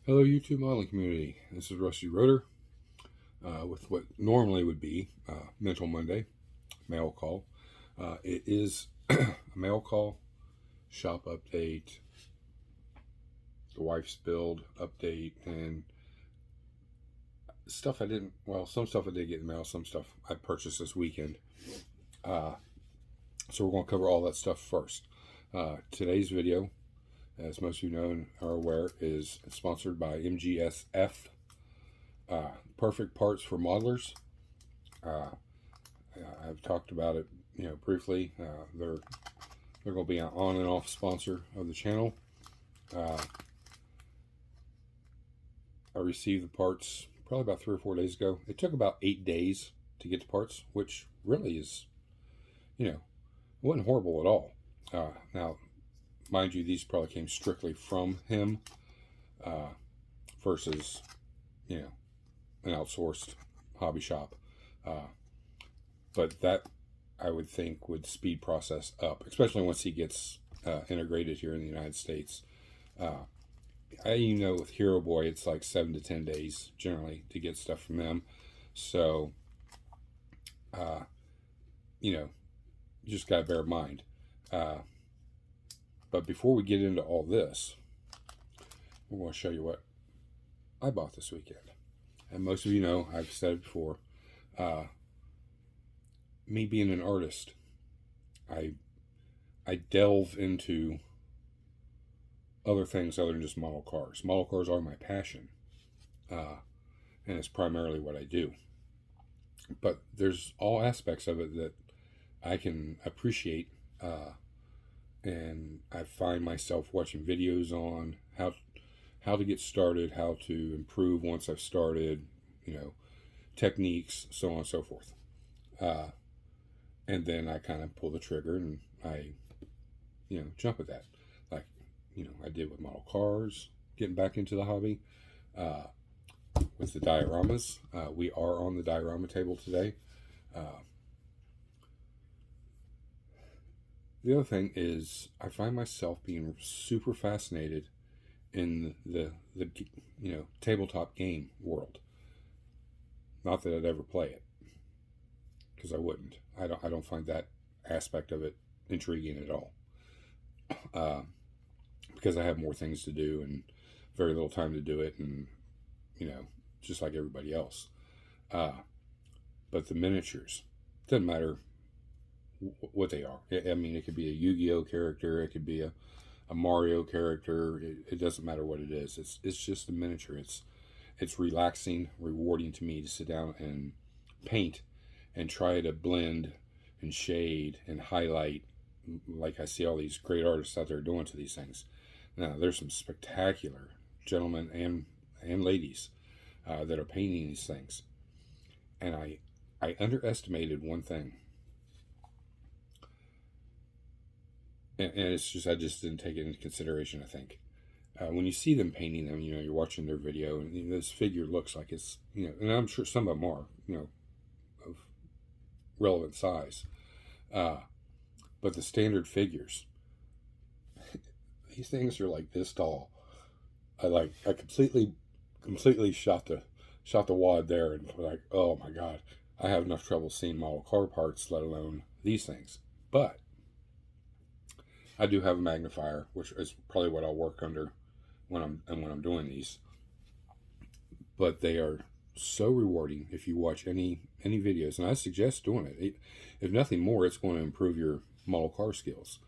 Hello YouTube modeling community, this is Rusty Rotor with what normally would be Mental Monday mail call. It is a mail call, shop update, the wife's build update, and stuff some stuff I did get in the mail, some stuff I purchased this weekend. So we're going to cover all that stuff first. Today's video, as most of you know and are aware, is sponsored by MGSF, perfect parts for modelers. I've talked about it, briefly. They're going to be an on and off sponsor of the channel. I received the parts probably about 3 or 4 days ago. It took about 8 days to get the parts, which really is, it wasn't horrible at all. Now, mind you, these probably came strictly from him versus, an outsourced hobby shop. But that, I would think, would speed process up, especially once he gets integrated here in the United States. With Hero Boy, it's like 7 to 10 days generally to get stuff from them. So, you just got to bear in mind. But before we get into all this, we're going to show you what I bought this weekend. And most of you know, I've said it before, me being an artist, I delve into other things other than just model cars. Model cars are my passion, and it's primarily what I do. But there's all aspects of it that I can appreciate, and I find myself watching videos on how to get started, how to improve once I've started, techniques, so on and so forth. And then I kind of pull the trigger and I, jump at that. Like, I did with model cars, getting back into the hobby, with the dioramas. We are on the diorama table today. The other thing is I find myself being super fascinated in the tabletop game world. Not that I'd ever play it, because I wouldn't. I don't find that aspect of it intriguing at all. Because I have more things to do and very little time to do it, and just like everybody else. But the miniatures, doesn't matter what they are. I mean, it could be a Yu-Gi-Oh character, it could be a Mario character. It doesn't matter what it is. It's just a miniature. It's relaxing, rewarding to me to sit down and paint and try to blend and shade and highlight, like I see all these great artists out there doing to these things. Now, there's some spectacular gentlemen and ladies that are painting these things. And I underestimated one thing. And it's just, I just didn't take it into consideration, I think. When you see them painting them, you're watching their video, and this figure looks like it's, and I'm sure some of them are, of relevant size. But the standard figures, these things are like this tall. I completely shot the wad there, and like, oh my God, I have enough trouble seeing model car parts, let alone these things. But I do have a magnifier, which is probably what I'll work under when I'm doing these. But they are so rewarding if you watch any videos, and I suggest doing it. If nothing more, it's going to improve your model car skills,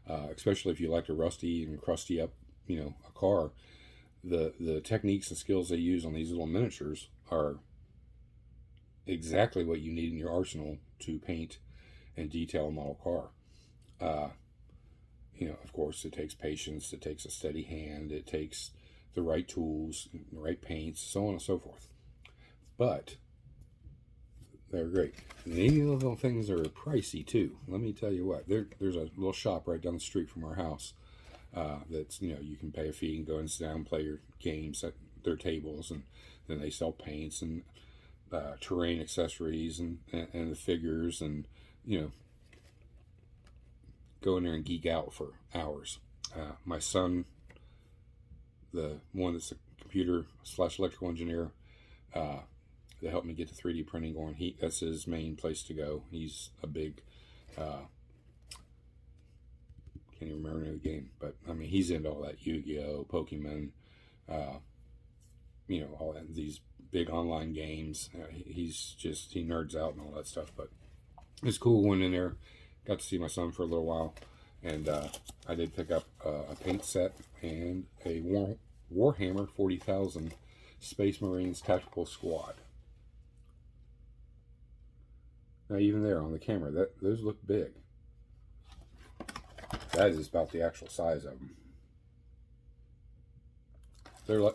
especially if you like to rusty and crusty up, a car. The techniques and skills they use on these little miniatures are exactly what you need in your arsenal to paint and detail a model car. Of course, it takes patience, it takes a steady hand, it takes the right tools, the right paints, so on and so forth. But they're great. And any of those things are pricey too. Let me tell you what, there's a little shop right down the street from our house that's, you can pay a fee and go and sit down and play your games at their tables, and then they sell paints and terrain accessories and the figures, and go in there and geek out for hours. My son, the one that's a computer / electrical engineer. That helped me get the 3D printing going. That's his main place to go. He's a big, can't even remember the game, but I mean, he's into all that Yu-Gi-Oh, Pokemon, all that, these big online games. He nerds out and all that stuff. But it's cool going in there. Got to see my son for a little while, and I did pick up a paint set and a Warhammer 40,000 Space Marines Tactical Squad. Now, even there on the camera, those look big. That is about the actual size of them.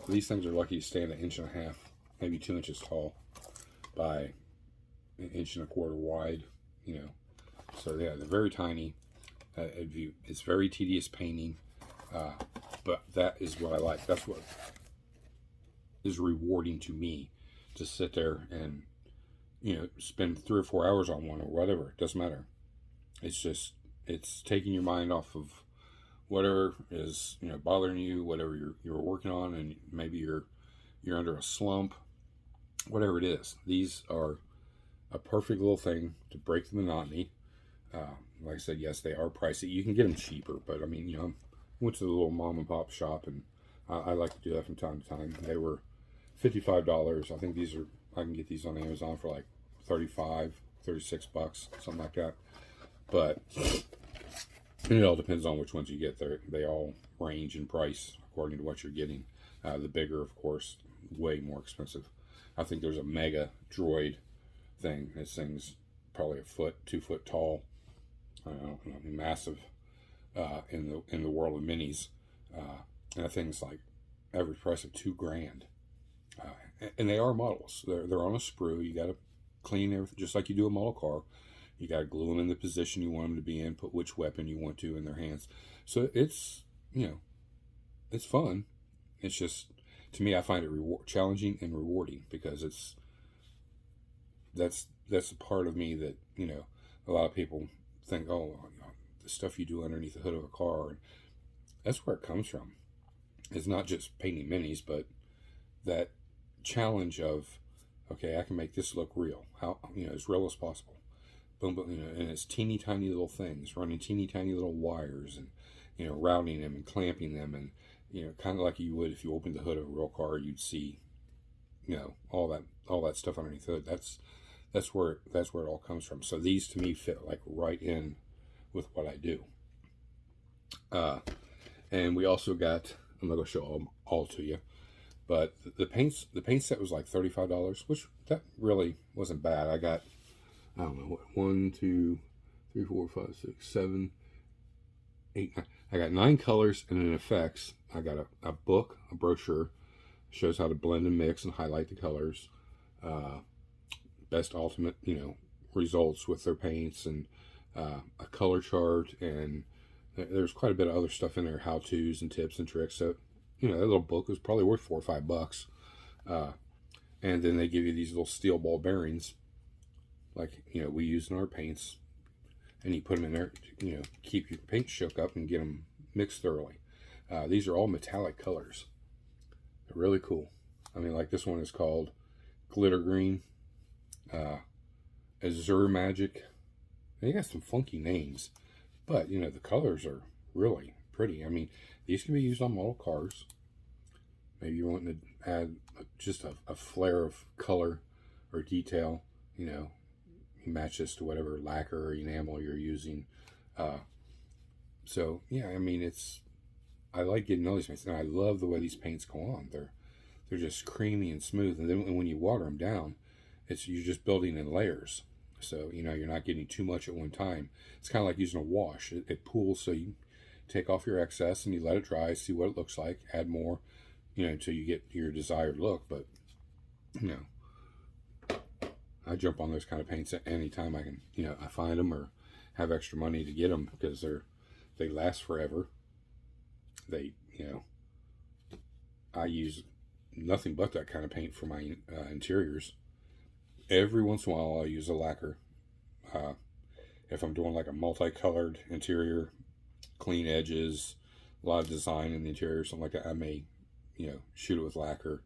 These things are lucky to stand 1.5 inches, maybe 2 inches tall, by 1.25 inches wide. So yeah, they're very tiny. It's very tedious painting, but that is what I like. That's what is rewarding to me, to sit there and spend 3 or 4 hours on one or whatever. It doesn't matter. It's taking your mind off of whatever is bothering you, whatever you're working on, and maybe you're under a slump, whatever it is. These are a perfect little thing to break the monotony. Like I said, yes, they are pricey. You can get them cheaper, but I mean, I went to the little mom and pop shop, and I like to do that from time to time. They were $55. I think I can get these on Amazon for like $35, $36, something like that. But it all depends on which ones you get. They all range in price according to what you're getting. The bigger, of course, way more expensive. I think there's a mega droid thing. This thing's probably 2 foot tall. I don't know, massive in the world of minis. And that thing's like average price of $2,000. And they are models. They're on a sprue. You got to clean everything just like you do a model car. You got to glue them in the position you want them to be in, put which weapon you want to in their hands. So it's, it's fun. It's just, to me, I find it challenging and rewarding, because that's a part of me that, a lot of people think, oh, the stuff you do underneath the hood of a car. And that's where it comes from. It's not just painting minis, but that challenge of, okay, I can make this look real. How, as real as possible. Boom, boom, and it's teeny tiny little things, running teeny tiny little wires, and routing them and clamping them, and kind of like you would if you opened the hood of a real car, you'd see all that stuff underneath the hood. That's where it all comes from. So these to me fit like right in with what I do. And we also got, I'm not gonna show them all to you, but the paint set was like $35, which that really wasn't bad. I got, I don't know what, 1, 2, 3, 4, 5, 6, 7, 8, 9. I got 9 colors and an effects. I got a book, a brochure, shows how to blend and mix and highlight the colors. Best ultimate, results with their paints, and a color chart, and there's quite a bit of other stuff in there, how-tos and tips and tricks. So, that little book was probably worth $4 or $5. And then they give you these little steel ball bearings, like, we use in our paints, and you put them in there, keep your paint shook up and get them mixed thoroughly. These are all metallic colors. They're really cool. I mean, like this one is called Glitter Green, Azure Magic. They got some funky names, but the colors are really pretty. I mean, these can be used on model cars. Maybe you want to add just a flare of color or detail. You match this to whatever lacquer or enamel you're using. So yeah, I mean, I like getting all these paints, and I love the way these paints go on. They're just creamy and smooth, and then when you water them down, you're just building in layers. So you're not getting too much at one time. It's kind of like using a wash. It pools, so you take off your excess and you let it dry, see what it looks like, add more, until you get your desired look. But I jump on those kind of paints at any time I can. I find them or have extra money to get them, because they last forever. I use nothing but that kind of paint for my interiors. Every once in a while I'll use a lacquer. If I'm doing like a multicolored interior, clean edges, a lot of design in the interior, something like that, I may, shoot it with lacquer.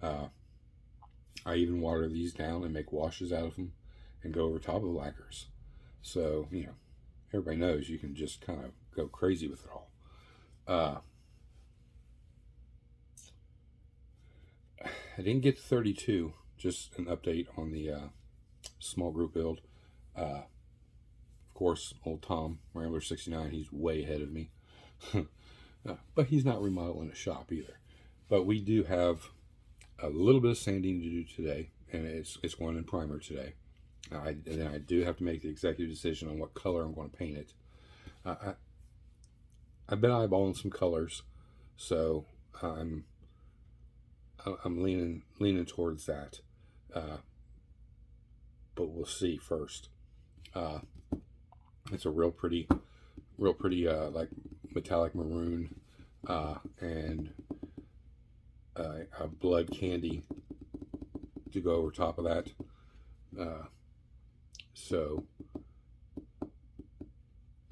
I even water these down and make washes out of them and go over top of lacquers. So, everybody knows you can just kind of go crazy with it all. I didn't get to 32, just an update on the small group build. Of course, old Tom, Rambler 69, he's way ahead of me. But he's not remodeling a shop either. But we do have a little bit of sanding to do today, and it's going in primer today. And then I do have to make the executive decision on what color I'm going to paint it. I've been eyeballing some colors, so I'm leaning towards that. But we'll see first. It's a real pretty like metallic maroon and a blood candy to go over top of that. So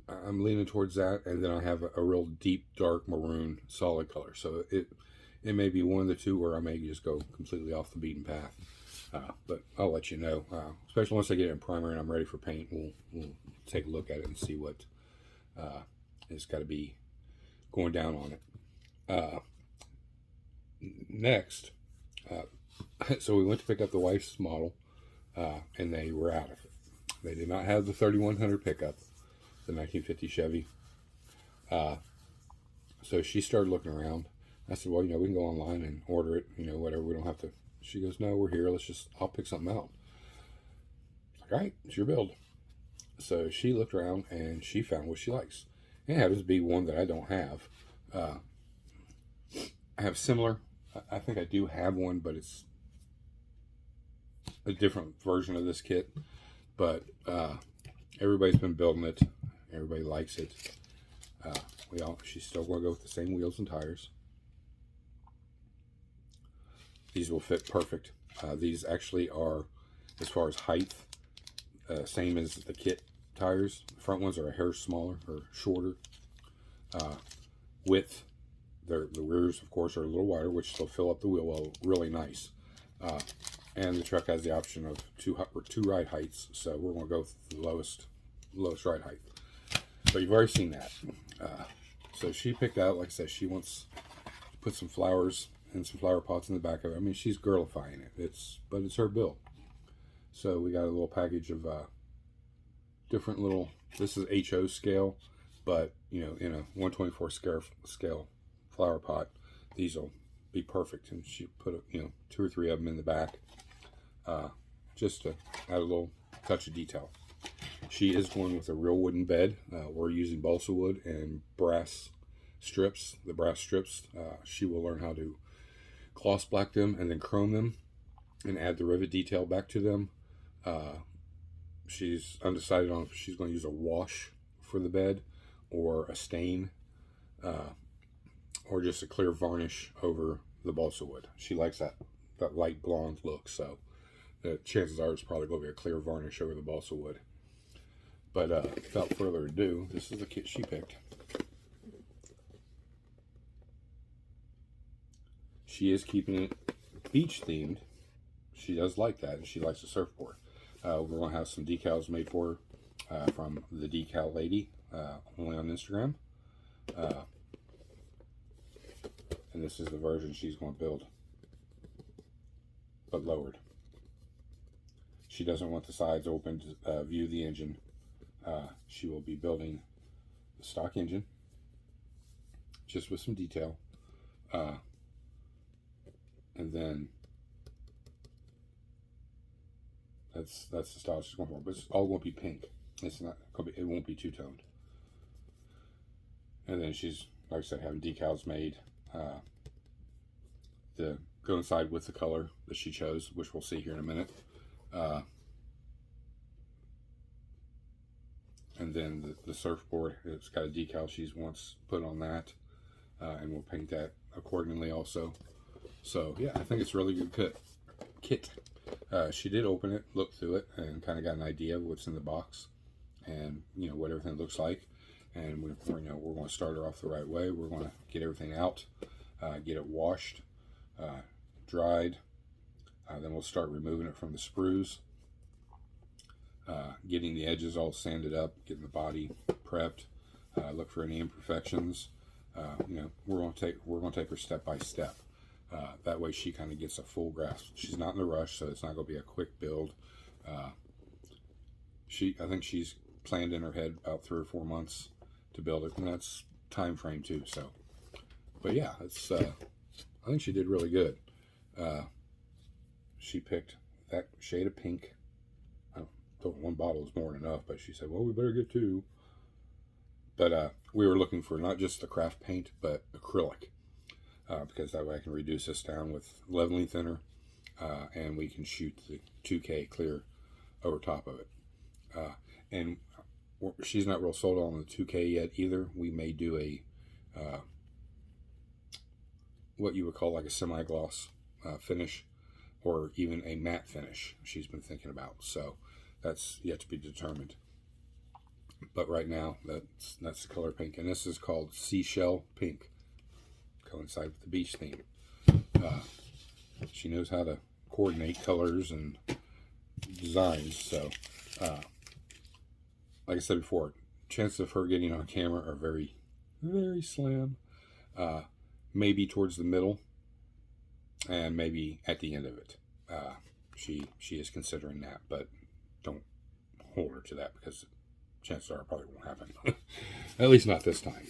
I'm leaning towards that, and then I have a real deep dark maroon solid color. So it may be one of the two where I may just go completely off the beaten path. But I'll let you know, especially once I get it in primer and I'm ready for paint. We'll take a look at it and see what has got to be going down on it. Next, so we went to pick up the wife's model, and they were out of it. They did not have the 3100 pickup, the 1950 Chevy. So she started looking around. I said, well, we can go online and order it, whatever. We don't have to. She goes, no, we're here. I'll pick something out. Like, all right, it's your build. So she looked around and she found what she likes. It happens to be one that I don't have. I have similar. I think I do have one, but it's a different version of this kit. But everybody's been building it. Everybody likes it. She's still going to go with the same wheels and tires. These will fit perfect. These actually are, as far as height, same as the kit tires. The front ones are a hair smaller or shorter. Width, the rears, of course, are a little wider, which will fill up the wheel well, really nice. And the truck has the option of two ride heights, so we're going to go with the lowest ride height. But you've already seen that. So she picked out, like I said, she wants to put some flowers and some flower pots in the back of it. I mean, she's girlifying it. But it's her build. So we got a little package of different little. This is HO scale, but in a 1/24 scale flower pot, these will be perfect. And she put 2 or 3 of them in the back, just to add a little touch of detail. She is going with a real wooden bed. We're using balsa wood and brass strips. The brass strips, she will learn how to gloss black them and then chrome them and add the rivet detail back to them. She's undecided on if she's going to use a wash for the bed or a stain, or just a clear varnish over the balsa wood. She likes that light blonde look, so the chances are it's probably going to be a clear varnish over the balsa wood. But without further ado, this is the kit she picked. She is keeping it beach themed. She does like that, and she likes the surfboard. We're going to have some decals made for her from the Decal Lady, only on Instagram. And this is the version she's going to build, but lowered. She doesn't want the sides open to view the engine. She will be building the stock engine, just with some detail. And then that's the style she's going for. But it's all going to be pink. It's not going to be. It won't be two-toned. And then she's, like I said, having decals made to coincide with the color that she chose, which we'll see here in a minute. And then the surfboard, it's got a decal she wants put on that, and we'll paint that accordingly also. So yeah, I think it's a really good kit. She did open it, look through it, and kind of got an idea of what's in the box, and what everything looks like. And we're going to start her off the right way. We're going to get everything out, get it washed, dried. Then we'll start removing it from the sprues, getting the edges all sanded up, getting the body prepped. Look for any imperfections. We're gonna take her step by step. That way she kind of gets a full grasp. She's not in a rush, so it's not gonna be a quick build. I think she's planned in her head about 3 or 4 months to build it, and that's time frame too. So, but yeah, it's I think she did really good. She picked that shade of pink. I thought one bottle was more than enough, but she said, well, we better get 2. But we were looking for not just the craft paint, but acrylic, because that way I can reduce this down with leveling thinner, and we can shoot the 2K clear over top of it. And she's not real sold on the 2K yet either. We may do a what you would call like a semi-gloss finish, or even a matte finish she's been thinking about. So that's yet to be determined. But right now, that's the color pink. And this is called Seashell Pink. Coincide with the beach theme. She knows how to coordinate colors and designs. So, like I said before, chances of her getting on camera are very, very slim. Maybe towards the middle, and maybe at the end of it. She is considering that, but don't hold her to that, because chances are it probably won't happen. At least not this time.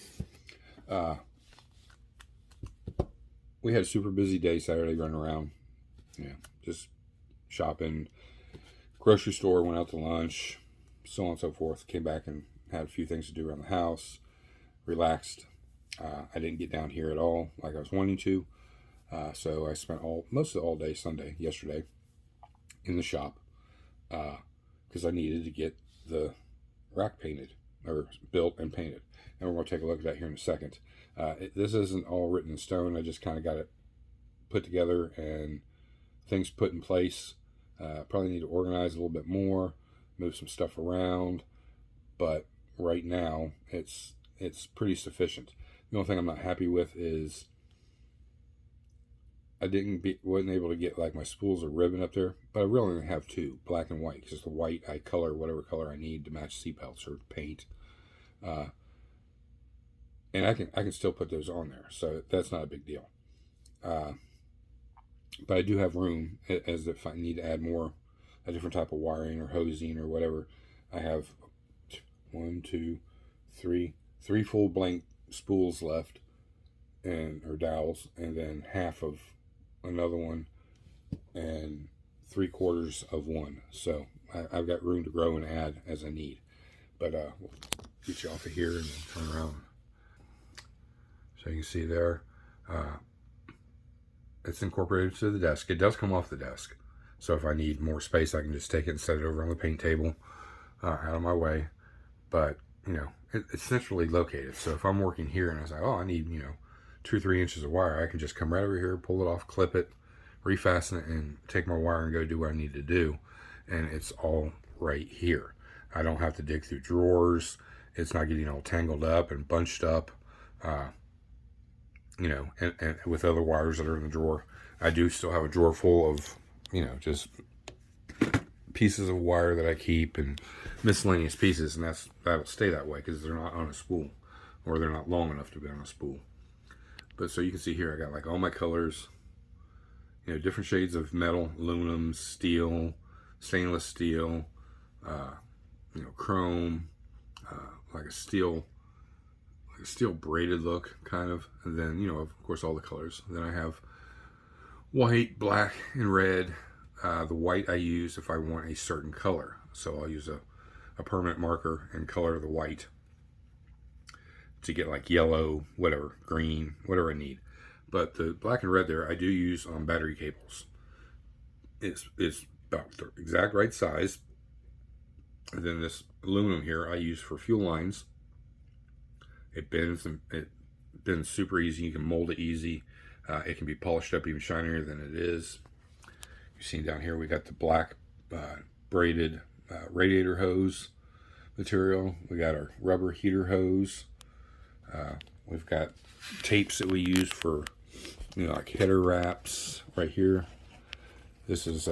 We had a super busy day Saturday, running around. Just shopping, grocery store, went out to lunch, so on and so forth. Came back and had a few things to do around the house. Relaxed. I didn't get down here at all like I was wanting to. So I spent most of all day Sunday, yesterday, in the shop, because I needed to get the rack painted, or built and painted. And we're going to take a look at that here in a second. This isn't all written in stone. I just kind of got it put together and things put in place. Probably need to organize a little bit more, move some stuff around, but right now it's pretty sufficient. The only thing I'm not happy with is I wasn't able to get like my spools of ribbon up there, but I really only have 2, black and white, because the white I color whatever color I need to match seatbelts or paint, and I can still put those on there, so that's not a big deal. But I do have room, as if I need to add a different type of wiring or hosing or whatever. I have 1, 2, 3 full blank spools left, or dowels, and then half of another one, and 3/4 of one. So I've got room to grow and add as I need. But we'll get you off of here and turn around. So you can see there, it's incorporated to the desk. It does come off the desk. So if I need more space, I can just take it and set it over on the paint table, out of my way. But, it's centrally located. So if I'm working here and I was like, I need, 2 or 3 inches of wire, I can just come right over here, pull it off, clip it, refasten it, and take my wire and go do what I need to do. And it's all right here. I don't have to dig through drawers. It's not getting all tangled up and bunched up, and with other wires that are in the drawer. I do still have a drawer full of, just pieces of wire that I keep and miscellaneous pieces, and that'll stay that way because they're not on a spool, or they're not long enough to be on a spool. But so you can see here, I got like all my colors, different shades of metal, aluminum, steel, stainless steel, chrome, like a steel braided look kind of, and then of course all the colors. Then I have white, black, and red. The white I use if I want a certain color, so I'll use a permanent marker and color the white to get like yellow, whatever, green, whatever I need. But the black and red there I do use on battery cables. It's about the exact right size. And then this aluminum here I use for fuel lines. It bends super easy. You can mold it easy. It can be polished up even shinier than it is. You've seen down here we got the black braided radiator hose material. We got our rubber heater hose. We've got tapes that we use for like header wraps right here. This is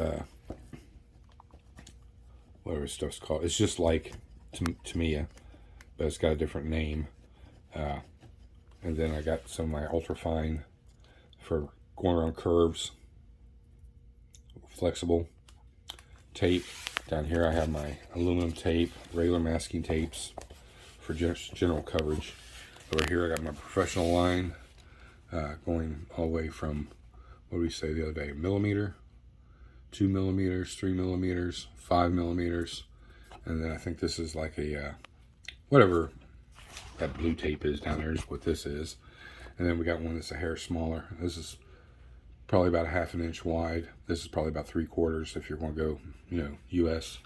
whatever stuff's called. It's just like Tamiya, but it's got a different name. And then I got some of my ultrafine for going around curves. Flexible tape. Down here I have my aluminum tape, regular masking tapes for just general coverage. Over here I got my professional line going all the way from, what did we say the other day, millimeter, 2 millimeters, 3 millimeters, 5 millimeters, and then I think this is like a whatever that blue tape is down there is what this is. And then we got one that's a hair smaller. This is probably about a 1/2 inch wide. This is probably about 3/4 if you're going to go, US.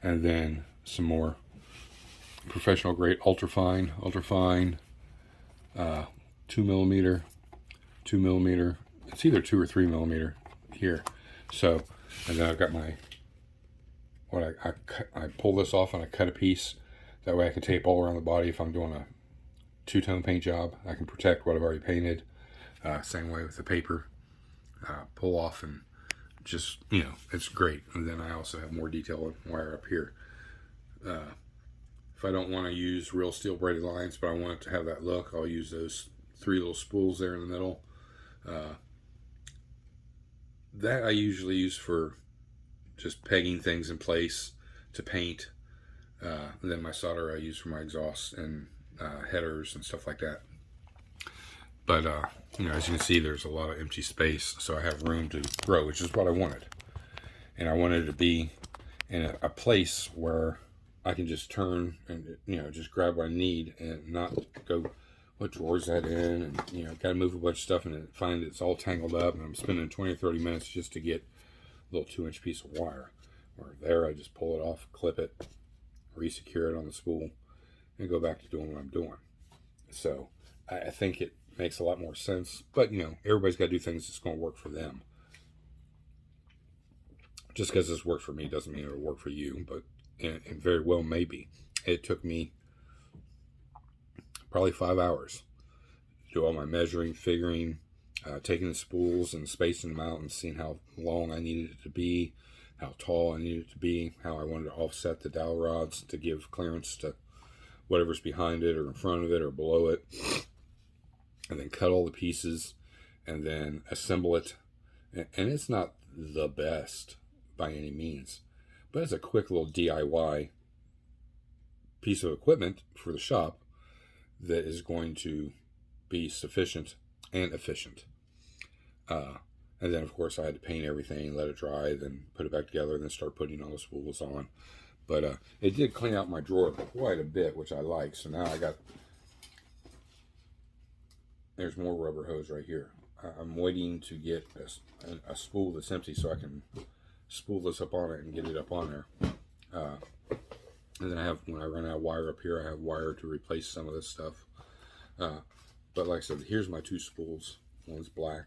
And then some more professional grade ultrafine, 2 millimeter, 2 millimeter. It's either 2 or 3 millimeter here. So, and then I've got my, I pull this off and I cut a piece. That way I can tape all around the body if I'm doing a two-tone paint job. I can protect what I've already painted. Same way with the paper. Pull off and just, it's great. And then I also have more detail and wire up here. If I don't want to use real steel braided lines, but I want it to have that look, I'll use those 3 little spools there in the middle. That I usually use for just pegging things in place to paint. And then my solder I use for my exhaust and headers and stuff like that. But, as you can see, there's a lot of empty space, so I have room to grow, which is what I wanted. And I wanted it to be in a place where I can just turn and, just grab what I need and not go, what drawer's that in? And, got to move a bunch of stuff and find it's all tangled up. And I'm spending 20 or 30 minutes just to get a little 2-inch piece of wire. Where there, I just pull it off, clip it, re-secure it on the spool, and go back to doing what I'm doing. So I think it makes a lot more sense. But, everybody's got to do things that's going to work for them. Just because this works for me doesn't mean it'll work for you, but it very well may be. It took me probably 5 hours to do all my measuring, figuring, taking the spools and spacing them out and seeing how long I needed it to be, how tall I needed it to be, how I wanted to offset the dowel rods to give clearance to whatever's behind it or in front of it or below it, and then cut all the pieces and then assemble it. And it's not the best by any means, but it's a quick little DIY piece of equipment for the shop that is going to be sufficient and efficient. And then, of course, I had to paint everything, let it dry, then put it back together, and then start putting all the spools on. But it did clean out my drawer quite a bit, which I like. So now there's more rubber hose right here. I'm waiting to get a spool that's empty so I can spool this up on it and get it up on there. And then when I run out of wire up here, I have wire to replace some of this stuff. But like I said, here's my 2 spools. One's black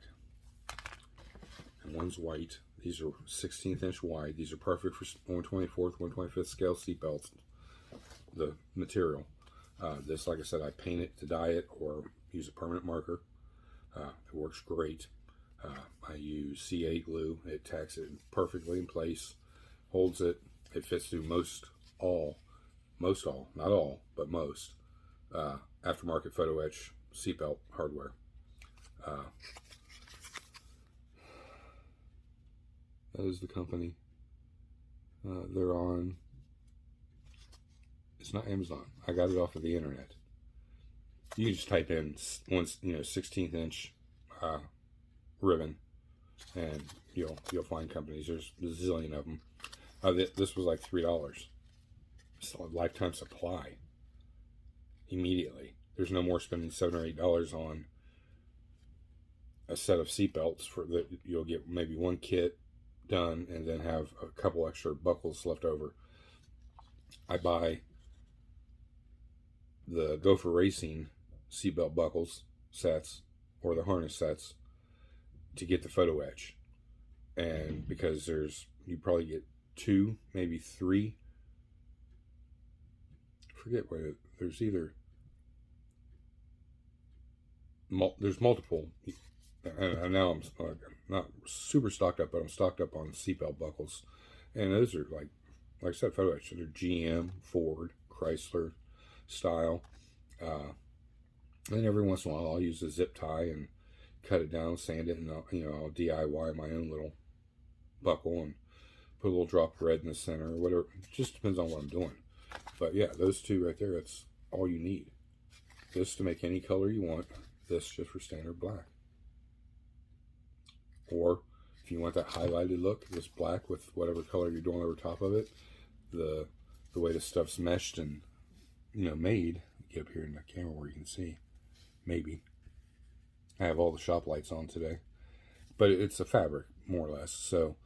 and one's white. These are 16th inch wide. These are perfect for 1/24th, 1/25th scale seatbelts. The material. This, like I said, I paint it to dye it or use a permanent marker. It works great. I use CA glue. It tacks it perfectly in place, holds it. It fits through most all, not all, but most aftermarket photo etch seatbelt hardware. That is the company. They're on, it's not Amazon. I got it off of the internet. You just type in 16th inch ribbon, and you'll find companies. There's a zillion of them. This was like $3. It's a lifetime supply. Immediately, there's no more spending $7 or $8 on a set of seatbelts for that. You'll get maybe one kit done, and then have a couple extra buckles left over. I buy the Gopher Racing seatbelt buckles sets or the harness sets to get the photo etch, and because you probably get 2, maybe 3. Forget what there's either there's multiple and now I'm not super stocked up, but I'm stocked up on seatbelt buckles, and those are like I said, photo etched. They're GM, Ford, Chrysler style. And every once in a while, I'll use a zip tie and cut it down, sand it, and I'll DIY my own little buckle and put a little drop of red in the center or whatever. It just depends on what I'm doing. But yeah, those two right there, that's all you need. This to make any color you want. This just for standard black. Or if you want that highlighted look, this black with whatever color you're doing over top of it, the way the stuff's meshed and made. Get up here in the camera where you can see. Maybe I have all the shop lights on today, but it's a fabric more or less. So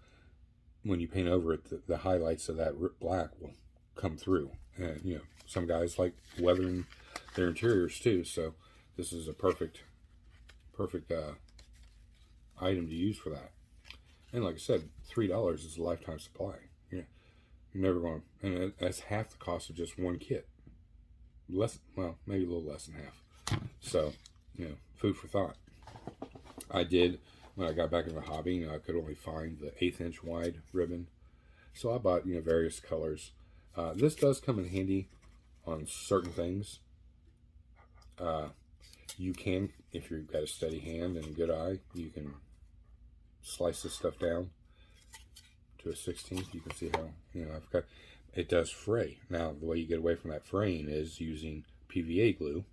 when you paint over it, the highlights of that black will come through. And some guys like weathering their interiors too. So this is a perfect item to use for that. And like I said, $3 is a lifetime supply. You're never going to, and that's half the cost of just one kit. Less, well, maybe a little less than half. So, food for thought. I did, when I got back into the hobby, I could only find the 1/8 inch wide ribbon. So I bought, various colors. This does come in handy on certain things. You can, if you've got a steady hand and a good eye, you can slice this stuff down to a 1/16. You can see how, I've got, it does fray. Now, the way you get away from that fraying is using PVA glue.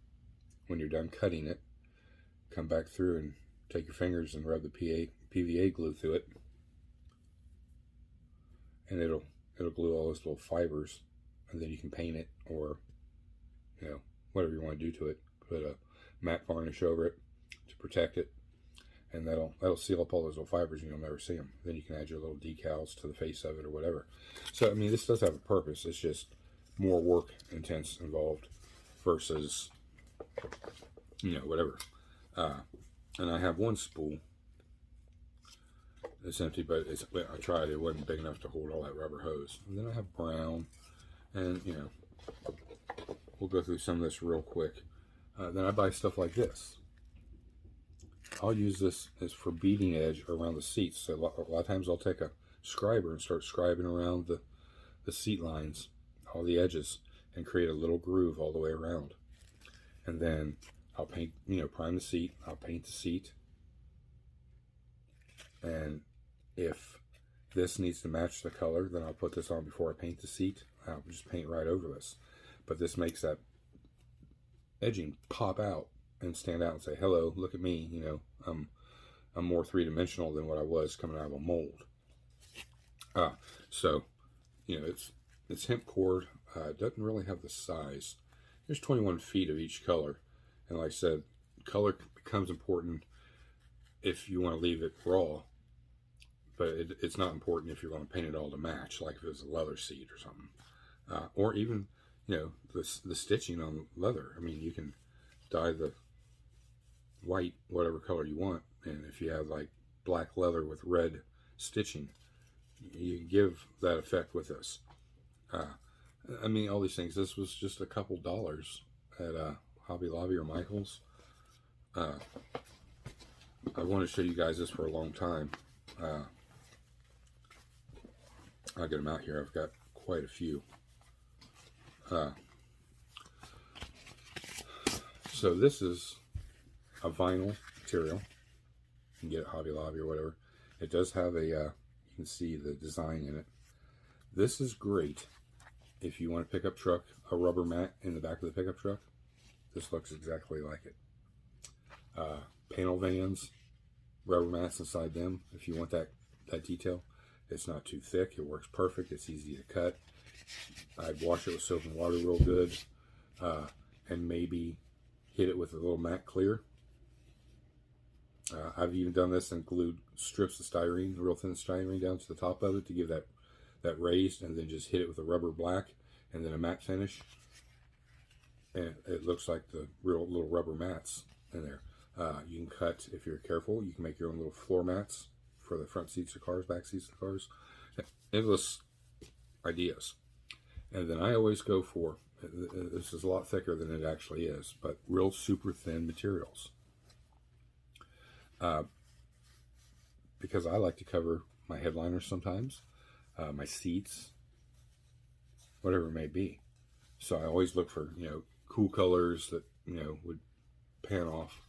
When you're done cutting it, come back through and take your fingers and rub the PVA glue through it. And it'll glue all those little fibers, and then you can paint it or, whatever you want to do to it. Put a matte varnish over it to protect it, and that'll seal up all those little fibers and you'll never see them. Then you can add your little decals to the face of it or whatever. So, this does have a purpose. It's just more work intense involved versus, whatever. And I have one spool. It's empty, but I tried. It wasn't big enough to hold all that rubber hose. And then I have brown, and, we'll go through some of this real quick. Then I buy stuff like this. I'll use this as for beading edge around the seats. So a lot of times I'll take a scriber and start scribing around the seat lines, all the edges, and create a little groove all the way around. And then I'll paint, prime the seat. I'll paint the seat. And if this needs to match the color, then I'll put this on before I paint the seat. I'll just paint right over this. But this makes that edging pop out and stand out and say, hello, look at me. I'm more three-dimensional than what I was coming out of a mold. So, it's hemp cord. It doesn't really have the size. There's 21 feet of each color. And like I said, color becomes important if you want to leave it raw. But it's not important if you're going to paint it all to match, like if it was a leather seat or something. Or even, the stitching on leather. You can dye the white, whatever color you want. And if you have like black leather with red stitching, you can give that effect with this. All these things. This was just a couple dollars at Hobby Lobby or Michael's. I want to show you guys this for a long time. I'll get them out here. I've got quite a few. So this is a vinyl material. You can get it at Hobby Lobby or whatever. It does have a, you can see the design in it. This is great if you want to pick up truck, a rubber mat in the back of the pickup truck. This looks exactly like it. Panel vans, rubber mats inside them, if you want that detail. It's not too thick. It works perfect. It's easy to cut. I'd wash it with soap and water real good, and maybe hit it with a little matte clear. I've even done this and glued strips of styrene, real thin styrene, down to the top of it to give that raised, and then just hit it with a rubber black and then a matte finish. And it looks like the real little rubber mats in there. You can cut, if you're careful, you can make your own little floor mats for the front seats of cars, back seats of cars. Endless ideas. And then I always go for, this is a lot thicker than it actually is, but real super thin materials. because I like to cover my headliners sometimes, my seats, whatever it may be. So I always look for, cool colors that, would pan off.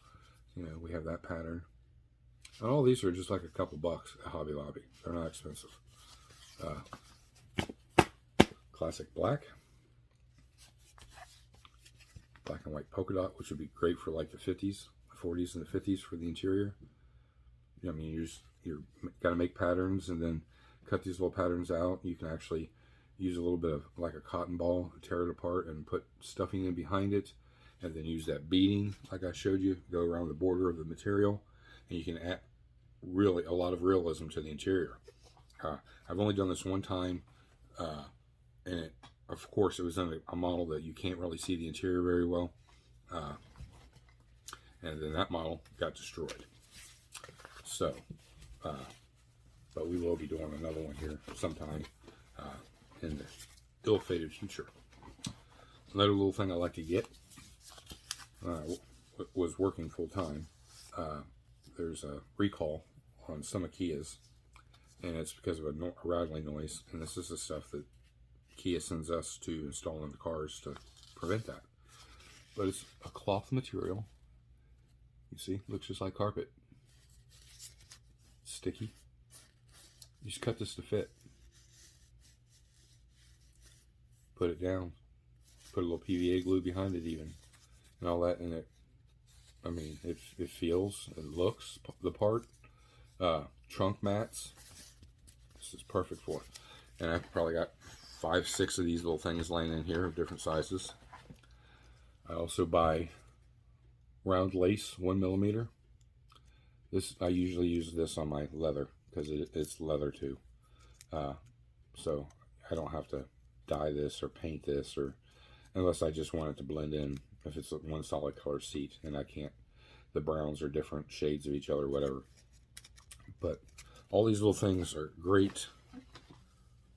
We have that pattern. And all these are just like a couple bucks at Hobby Lobby. They're not expensive. Classic black. Black and white polka dot, which would be great for like the 50s, the 40s and the 50s for the interior. I mean, you're got to make patterns and then cut these little patterns out. You can actually use a little bit of like a cotton ball, tear it apart and put stuffing in behind it, and then use that beading like I showed you, go around the border of the material, and you can add really a lot of realism to the interior. I've only done this one time, and of course it was on a model that you can't really see the interior very well, and then that model got destroyed. So, but we will be doing another one here sometime in the ill-fated future. Another little thing I like to get was working full-time. There's a recall on some of Kias, and it's because of a rattling noise, and this is the stuff that Kia sends us to install in the cars to prevent that. But it's a cloth material. You see, looks just like carpet. Sticky. You just cut this to fit. Put it down. Put a little PVA glue behind it even, and all that, and it feels, it looks the part. Trunk mats. This is perfect for it. And I've probably got 5, 6 of these little things laying in here of different sizes. I also buy round lace, 1mm. I usually use this on my leather because it's leather too. So I don't have to dye this or paint this, or unless I just want it to blend in. If it's one solid color seat and I can't, the browns are different shades of each other, whatever. But all these little things are great,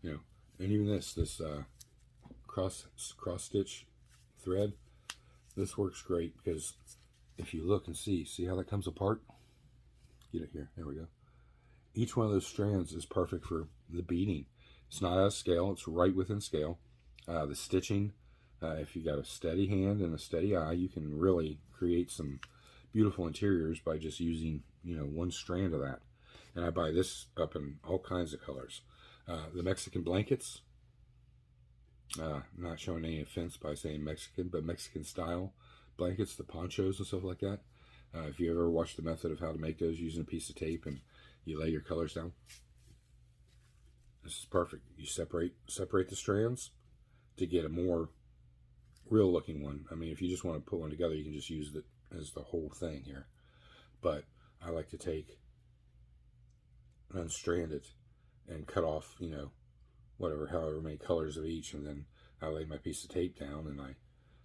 and even this cross stitch thread, this works great because if you look and see how that comes apart. Get it here. There we go. Each one of those strands is perfect for the beading. It's not out of scale. It's right within scale. The stitching, if you got a steady hand and a steady eye, you can really create some beautiful interiors by just using, one strand of that. And I buy this up in all kinds of colors. The Mexican blankets, not showing any offense by saying Mexican, but Mexican style blankets, the ponchos and stuff like that. If you ever watched the method of how to make those using a piece of tape and you lay your colors down, this is perfect. You separate the strands to get a more real looking one. I mean, if you just want to put one together, you can just use it as the whole thing here. But I like to take and unstrand it and cut off, however many colors of each, and then I lay my piece of tape down and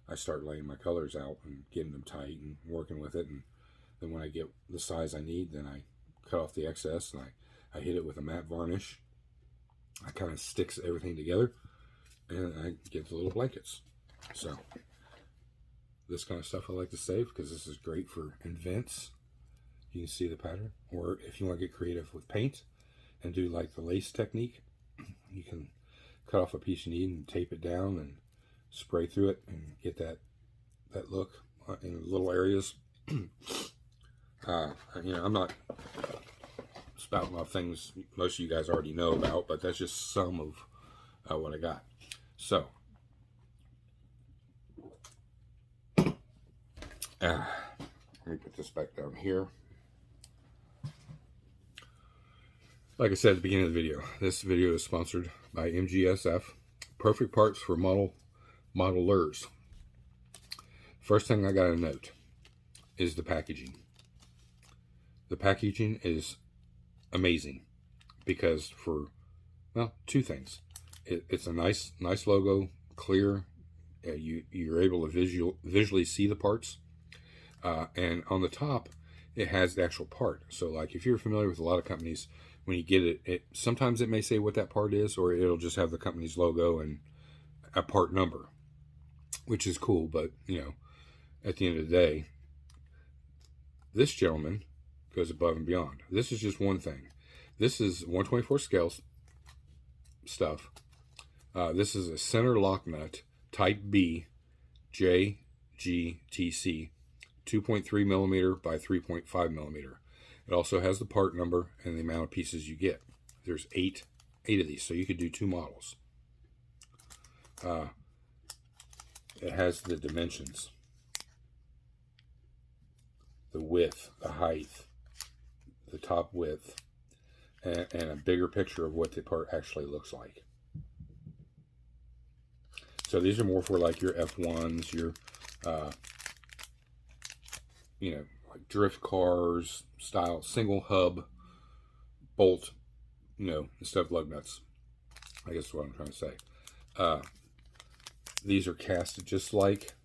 I start laying my colors out and getting them tight and working with it. And then when I get the size I need, then I cut off the excess and I hit it with a matte varnish. I kind of sticks everything together and I get the little blankets. So this kind of stuff I like to save because this is great for events. You can see the pattern. Or if you want to get creative with paint and do like the lace technique, you can cut off a piece you need and tape it down and spray through it and get that look in little areas. I'm not spouting off things most of you guys already know about, but that's just some of what I got. So let me put this back down here. Like I said at the beginning of the video, this video is sponsored by MGSF. Perfect parts for modelers. First thing I got to note is the packaging. The packaging is amazing because for, two things. It's a nice logo, clear. You're able to visually see the parts. And on the top, it has the actual part. So like if you're familiar with a lot of companies, when you get it, sometimes it may say what that part is, or it'll just have the company's logo and a part number, which is cool. But, at the end of the day, this gentleman goes above and beyond. This is just one thing. This is 1/24 scale stuff. This is a center lock nut, Type B, JGTC, 2.3 millimeter by 3.5 millimeter. It also has the part number and the amount of pieces you get. There's eight of these, so you could do 2 models. It has the dimensions, the width, the height, the top width, and a bigger picture of what the part actually looks like. So these are more for like your F1s, your, like drift cars style, single hub, bolt, instead of lug nuts. I guess is what I'm trying to say. These are casted just like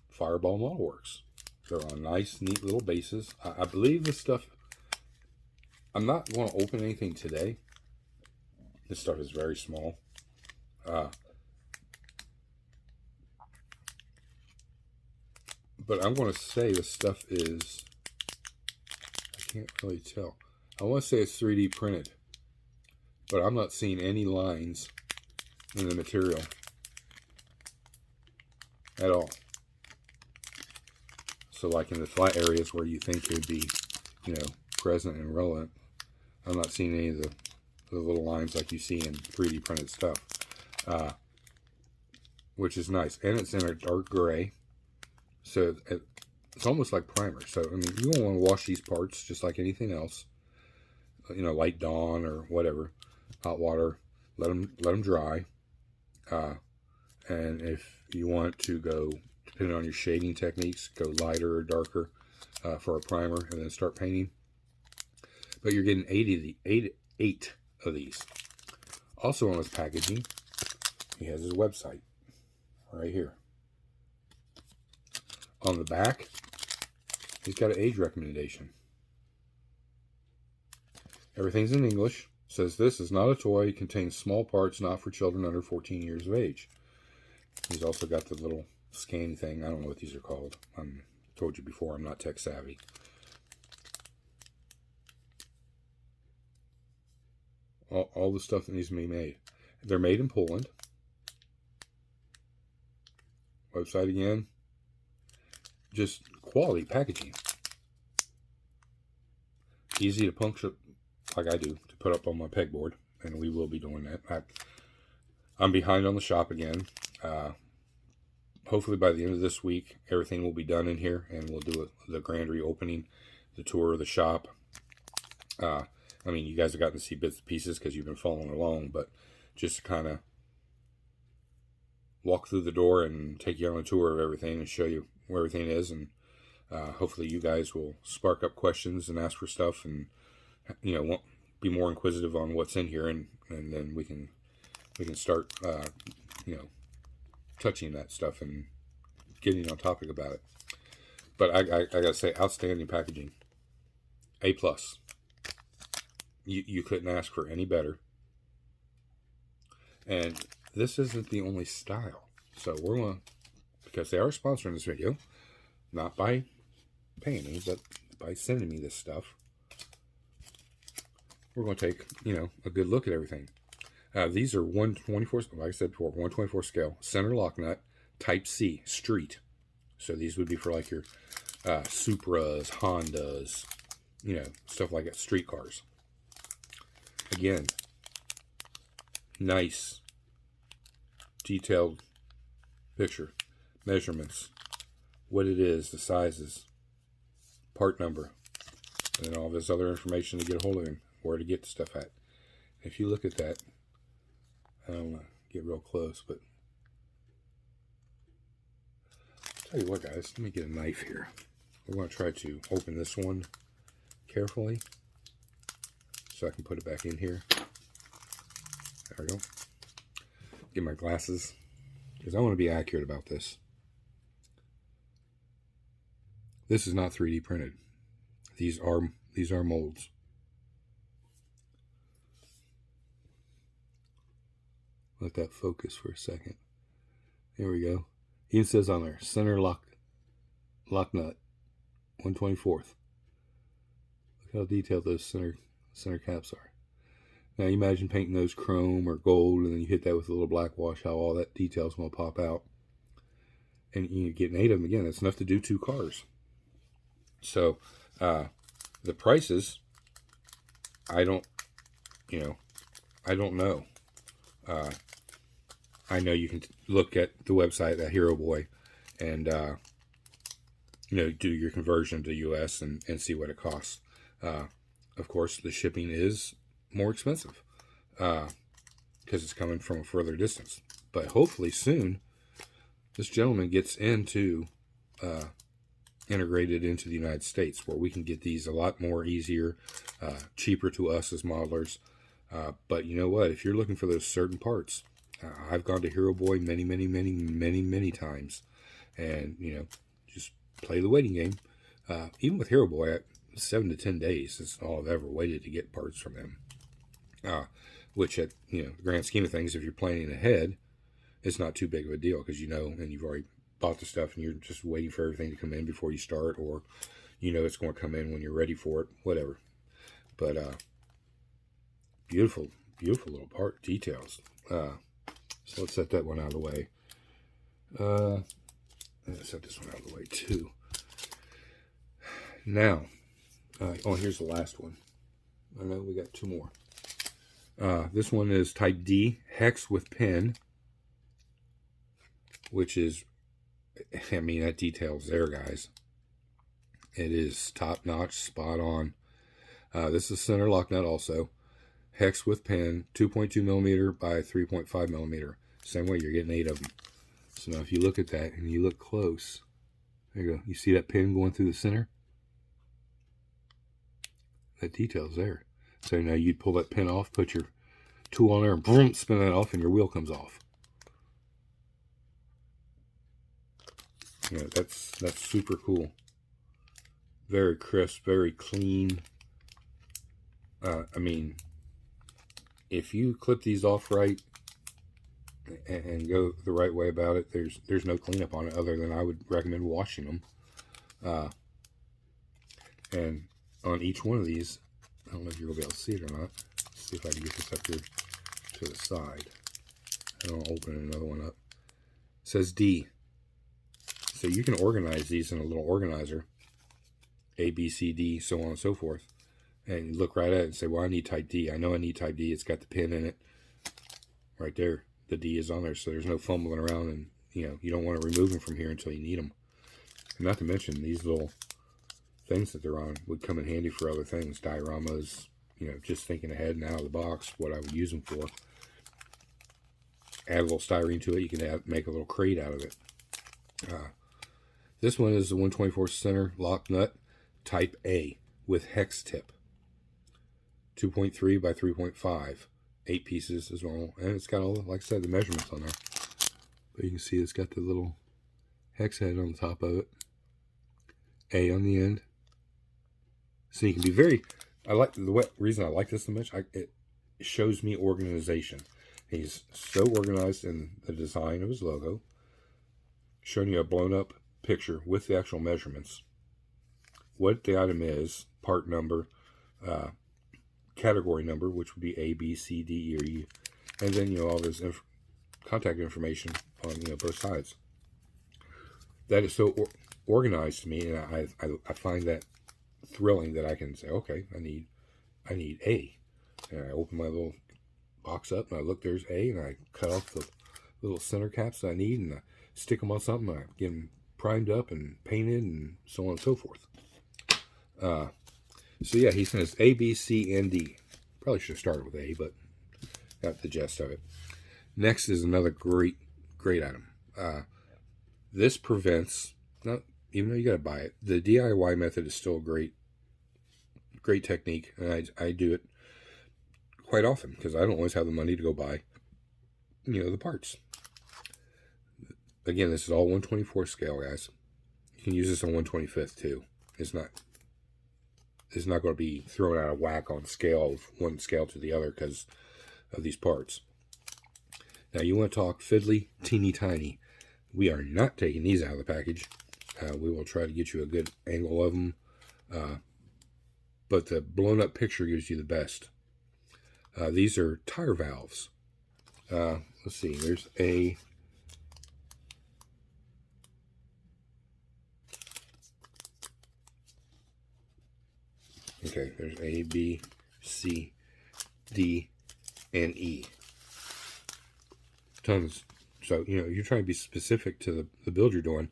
Fireball Model Works. They're on nice, neat little bases. I believe this stuff, I'm not going to open anything today. This stuff is very small. But I'm going to say this stuff is, I can't really tell. I want to say it's 3D printed, but I'm not seeing any lines in the material at all. So like in the flat areas where you think it would be, present and relevant, I'm not seeing any of the little lines like you see in 3D printed stuff, which is nice. And it's in a dark gray, so it's almost like primer. So I mean, you don't want to wash these parts just like anything else. Light Dawn or whatever, hot water, let them dry. And if you want to go, depending on your shading techniques, go lighter or darker for a primer, and then start painting. But you're getting 8 of these. Also on his packaging, he has his website right here. On the back, he's got an age recommendation. Everything's in English. Says this is not a toy. It contains small parts not for children under 14 years of age. He's also got the little scan thing. I don't know what these are called. I told you before, I'm not tech savvy. All the stuff that needs to be made. They're made in Poland. Website again. Just quality packaging. Easy to puncture, like I do, to put up on my pegboard, and we will be doing that. I'm behind on the shop again. Hopefully by the end of this week, everything will be done in here, and we'll do the grand reopening, the tour of the shop. I mean, you guys have gotten to see bits and pieces because you've been following along, but just to kind of walk through the door and take you on a tour of everything and show you where everything is, and hopefully you guys will spark up questions and ask for stuff, and won't be more inquisitive on what's in here, and then we can start touching that stuff and getting on topic about it. But I gotta say, outstanding packaging, A+. You couldn't ask for any better. And this isn't the only style. So we're going to, because they are sponsoring this video, not by paying me, but by sending me this stuff, we're going to take, a good look at everything. These are 1/24, like I said before, 1/24 scale, center lock nut, Type C, street. So these would be for like your Supras, Hondas, stuff like that, street cars. Again, nice, detailed picture, measurements, what it is, the sizes, part number, and then all this other information to get a hold of him, where to get the stuff at. If you look at that, I don't want to get real close, but I'll tell you what, guys, let me get a knife here. We're going to try to open this one carefully so I can put it back in here. There we go. Get my glasses, because I want to be accurate about this. This is not 3D printed. These are molds. Let that focus for a second. There we go. It says on there, center lock nut, 1/24. Look Look how detailed those center caps are. Now you imagine painting those chrome or gold, and then you hit that with a little black wash, how all that detail's going to pop out. And you get 8 of them again. That's enough to do 2 cars. So the prices, I don't know. I know you can look at the website at Hero Boy and do your conversion to US and see what it costs. Of course, the shipping is more expensive because it's coming from a further distance. But hopefully soon, this gentleman gets into integrated into the United States, where we can get these a lot more easier, cheaper to us as modelers. But you know what? If you're looking for those certain parts, I've gone to Hero Boy many times, and just play the waiting game. Even with Hero Boy, 7 to 10 days is all I've ever waited to get parts from them. Which at the grand scheme of things, if you're planning ahead, it's not too big of a deal, because and you've already bought the stuff and you're just waiting for everything to come in before you start, or it's going to come in when you're ready for it, whatever. But beautiful little part details. So let's set that one out of the way. Let's set this one out of the way too. Now, here's the last one. I know we got 2 more. This one is Type D, hex with pin, which is, that detail's there, guys. It is top notch, spot on. This is center lock nut also. Hex with pin, 2.2 millimeter by 3.5 millimeter. Same way, you're getting 8 of them. So now if you look at that and you look close, there you go. You see that pin going through the center? That detail's there. So now you'd pull that pin off, put your tool on there, and boom, spin that off, and your wheel comes off. That's super cool. Very crisp, very clean. If you clip these off right and go the right way about it, there's no cleanup on it other than I would recommend washing them. And on each one of these, I don't know if you're going to be able to see it or not. Let's see if I can get this up here to the side. I don't open another one up. It says D. So you can organize these in a little organizer. A, B, C, D, so on and so forth. And you look right at it and say, well, I need Type D. I know I need Type D. It's got the pin in it. Right there. The D is on there, so there's no fumbling around, and you don't want to remove them from here until you need them. And not to mention, these little things that they're on would come in handy for other things. Dioramas, just thinking ahead and out of the box, what I would use them for. Add a little styrene to it. You can make a little crate out of it. This one is the 1/24 center lock nut, Type A, with hex tip. 2.3 by 3.5. 8 pieces is normal. And it's got all, like I said, the measurements on there. But you can see it's got the little hex head on the top of it. A on the end. So you can be very... reason I like this so much, it shows me organization. He's so organized in the design of his logo. Showing you a blown up picture with the actual measurements. What the item is, part number, category number, which would be A, B, C, D, E, or E. And then, all this contact information on, both sides. That is so organized to me, and I find that thrilling that I can say, okay, I need A. And I open my little box up, and I look, there's A, and I cut off the little center caps that I need, and I stick them on something, and I get them primed up and painted, and so on and so forth. So yeah, he says A, B, C, and D. Probably should have started with A, but got the gist of it. Next is another great item. This prevents, even though you got to buy it, the DIY method is still a great technique, and I do it quite often because I don't always have the money to go buy, the parts. Again, this is all 1/24 scale, guys. You can use this on 1/25 too. It's not going to be thrown out of whack on scale of one scale to the other because of these parts. Now you want to talk fiddly, teeny tiny. We are not taking these out of the package. We will try to get you a good angle of them. but the blown up picture gives you the best. These are tire valves. Let's see, there's a okay, there's A, B, C, D, and E. Tons. So, you're trying to be specific to the build you're doing.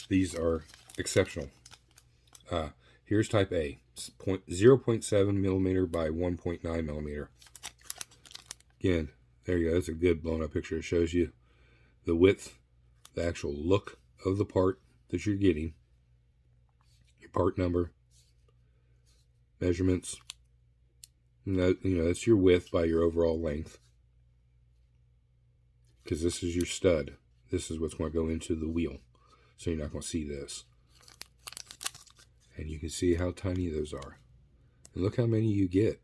These are exceptional. Here's type A, 0.7 millimeter by 1.9 millimeter. Again, there you go. That's a good blown up picture. It shows you the width, the actual look of the part that you're getting, your part number, measurements. And that, that's your width by your overall length. Because this is your stud. This is what's going to go into the wheel. So you're not going to see this. And you can see how tiny those are. And look how many you get.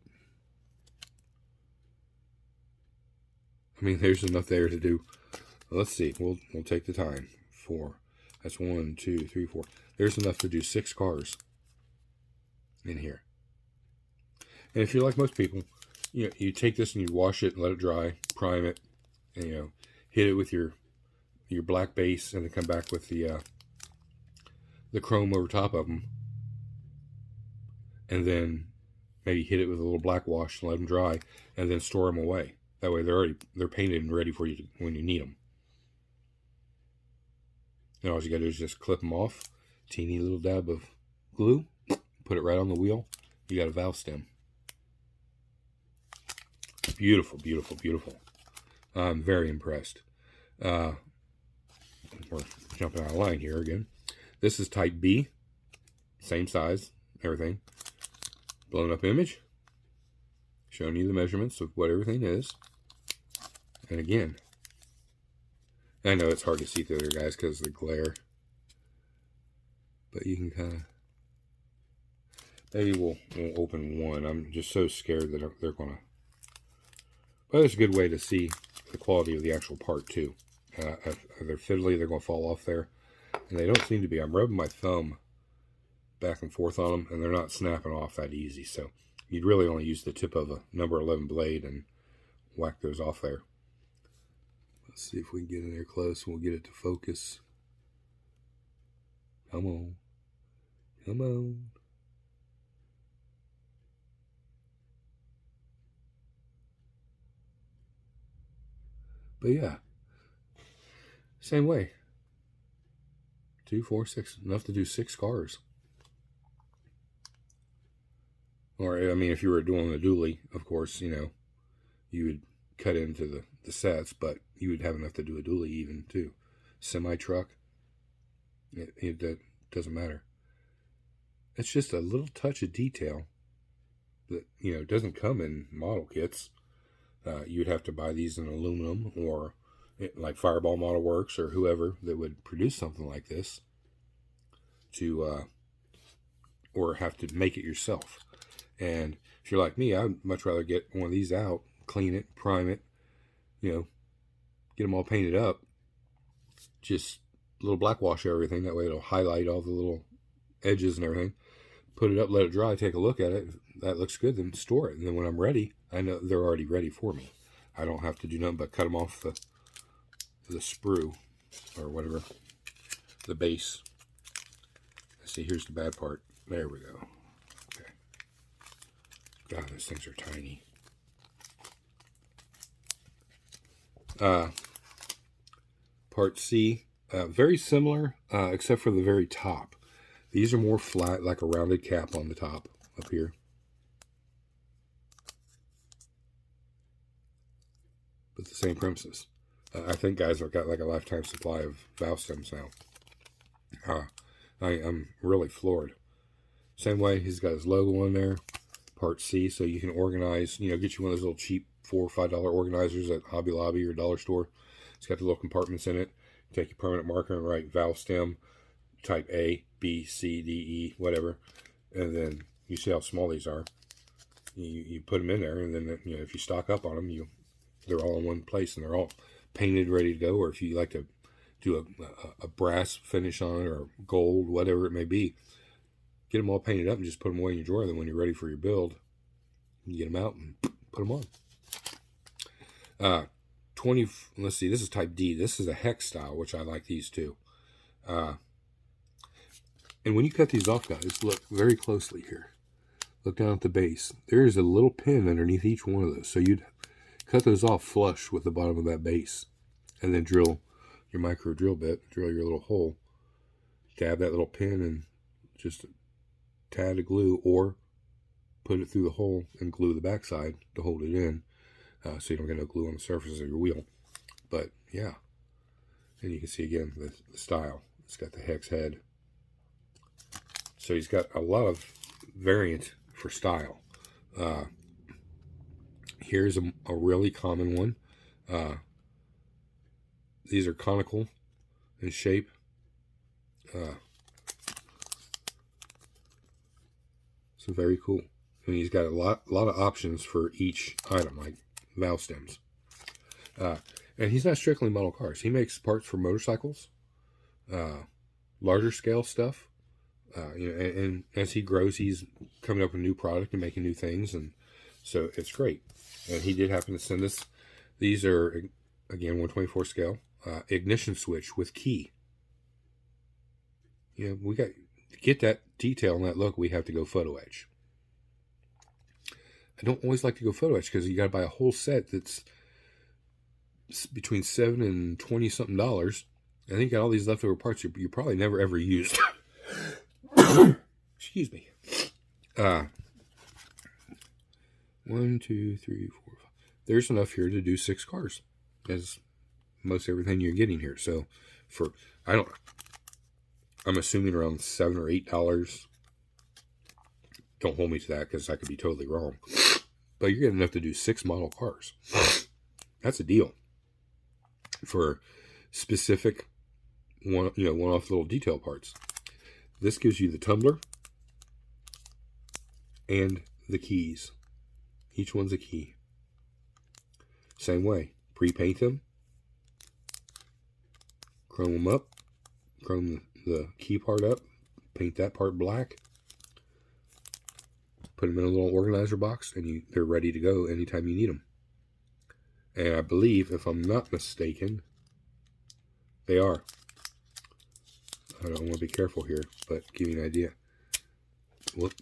I mean, there's enough there to do. Let's see. We'll take the time. 4. That's 1, 2, 3, 4. There's enough to do 6 cars in here. And if you're like most people, you take this and you wash it and let it dry, prime it, and hit it with your black base, and then come back with the chrome over top of them, and then maybe hit it with a little black wash and let them dry, and then store them away. That way they're painted and ready for you when you need them. And all you got to do is just clip them off, teeny little dab of glue, put it right on the wheel. You got a valve stem. Beautiful, beautiful, beautiful. I'm very impressed. We're jumping out of line here again. This is type B. Same size, everything. Blown up image. Showing you the measurements of what everything is. And again, I know it's hard to see through there, guys, because of the glare. But you can kind of... Maybe we'll open one. I'm just so scared that they're going to... But it's a good way to see the quality of the actual part, too. If they're fiddly, they're going to fall off there. And they don't seem to be. I'm rubbing my thumb back and forth on them, and they're not snapping off that easy. So you'd really only use the tip of a number 11 blade and whack those off there. Let's see if we can get in there close and we'll get it to focus. Come on. Come on. But yeah, same way. 2, 4, 6, enough to do 6 cars. Or, I mean, if you were doing a dually, of course, you would cut into the sets, but you would have enough to do a dually even, too. Semi-truck, it doesn't matter. It's just a little touch of detail that, doesn't come in model kits. You'd have to buy these in aluminum, or like Fireball Model Works or whoever that would produce something like this, or have to make it yourself. And if you're like me, I'd much rather get one of these out, clean it, prime it, get them all painted up, just a little black wash everything. That way it'll highlight all the little edges and everything. Put it up, let it dry, take a look at it. If that looks good, then store it. And then when I'm ready, I know they're already ready for me. I don't have to do nothing but cut them off the sprue or whatever, the base. Let's see, here's the bad part. There we go. Okay. God, those things are tiny. Part C, very similar, except for the very top. These are more flat, like a rounded cap on the top up here. But the same premises. I think guys have got like a lifetime supply of valve stems now. I'm really floored. Same way, he's got his logo on there. Part C, so you can organize, get you one of those little cheap $4 or $5 organizers at Hobby Lobby or dollar store. It's got the little compartments in it. Take your permanent marker and write valve stem, type A, B, C, D, E, whatever. And then you see how small these are. You put them in there, and then if you stock up on them, they're all in one place, and they're all painted, ready to go. Or if you like to do a brass finish on it, or gold, whatever it may be, get them all painted up and just put them away in your drawer. Then when you're ready for your build, you get them out and put them on. 20, let's see, this is type D. This is a hex style, which I like these too. And when you cut these off, guys, look very closely here. Look down at the base. There is a little pin underneath each one of those. So you'd cut those off flush with the bottom of that base. And then drill your micro drill bit, drill your little hole, dab that little pin and just a tad of glue, or put it through the hole and glue the backside to hold it in, so you don't get no glue on the surface of your wheel. But yeah, and you can see again the style. It's got the hex head, so he's got a lot of variant for style. Here's a really common one. These are conical in shape. So very cool. And he's got a lot of options for each item, like valve stems. And he's not strictly model cars. He makes parts for motorcycles, larger scale stuff. And as he grows, he's coming up with a new product and making new things, and so it's great. And he did happen to send us. These are again 124 scale. Ignition switch with key. We got to get that detail and that look. We have to go photo etch. I don't always like to go photo etch because you got to buy a whole set that's between $7 and $20 something. And then you got all these leftover parts you probably never ever used. Excuse me. 1, 2, 3, 4, 5. There's enough here to do 6 cars, as most everything you're getting here. So I'm assuming around $7 or $8. Don't hold me to that because I could be totally wrong. But you're getting enough to do 6 model cars. That's a deal for specific one-off little detail parts. This gives you the tumbler and the keys. Each one's a key. Same way. Pre-paint them. Chrome them up. Chrome the key part up. Paint that part black. Put them in a little organizer box, and they're ready to go anytime you need them. And I believe, if I'm not mistaken, they are. I don't want to be careful here, but give you an idea. Whoop.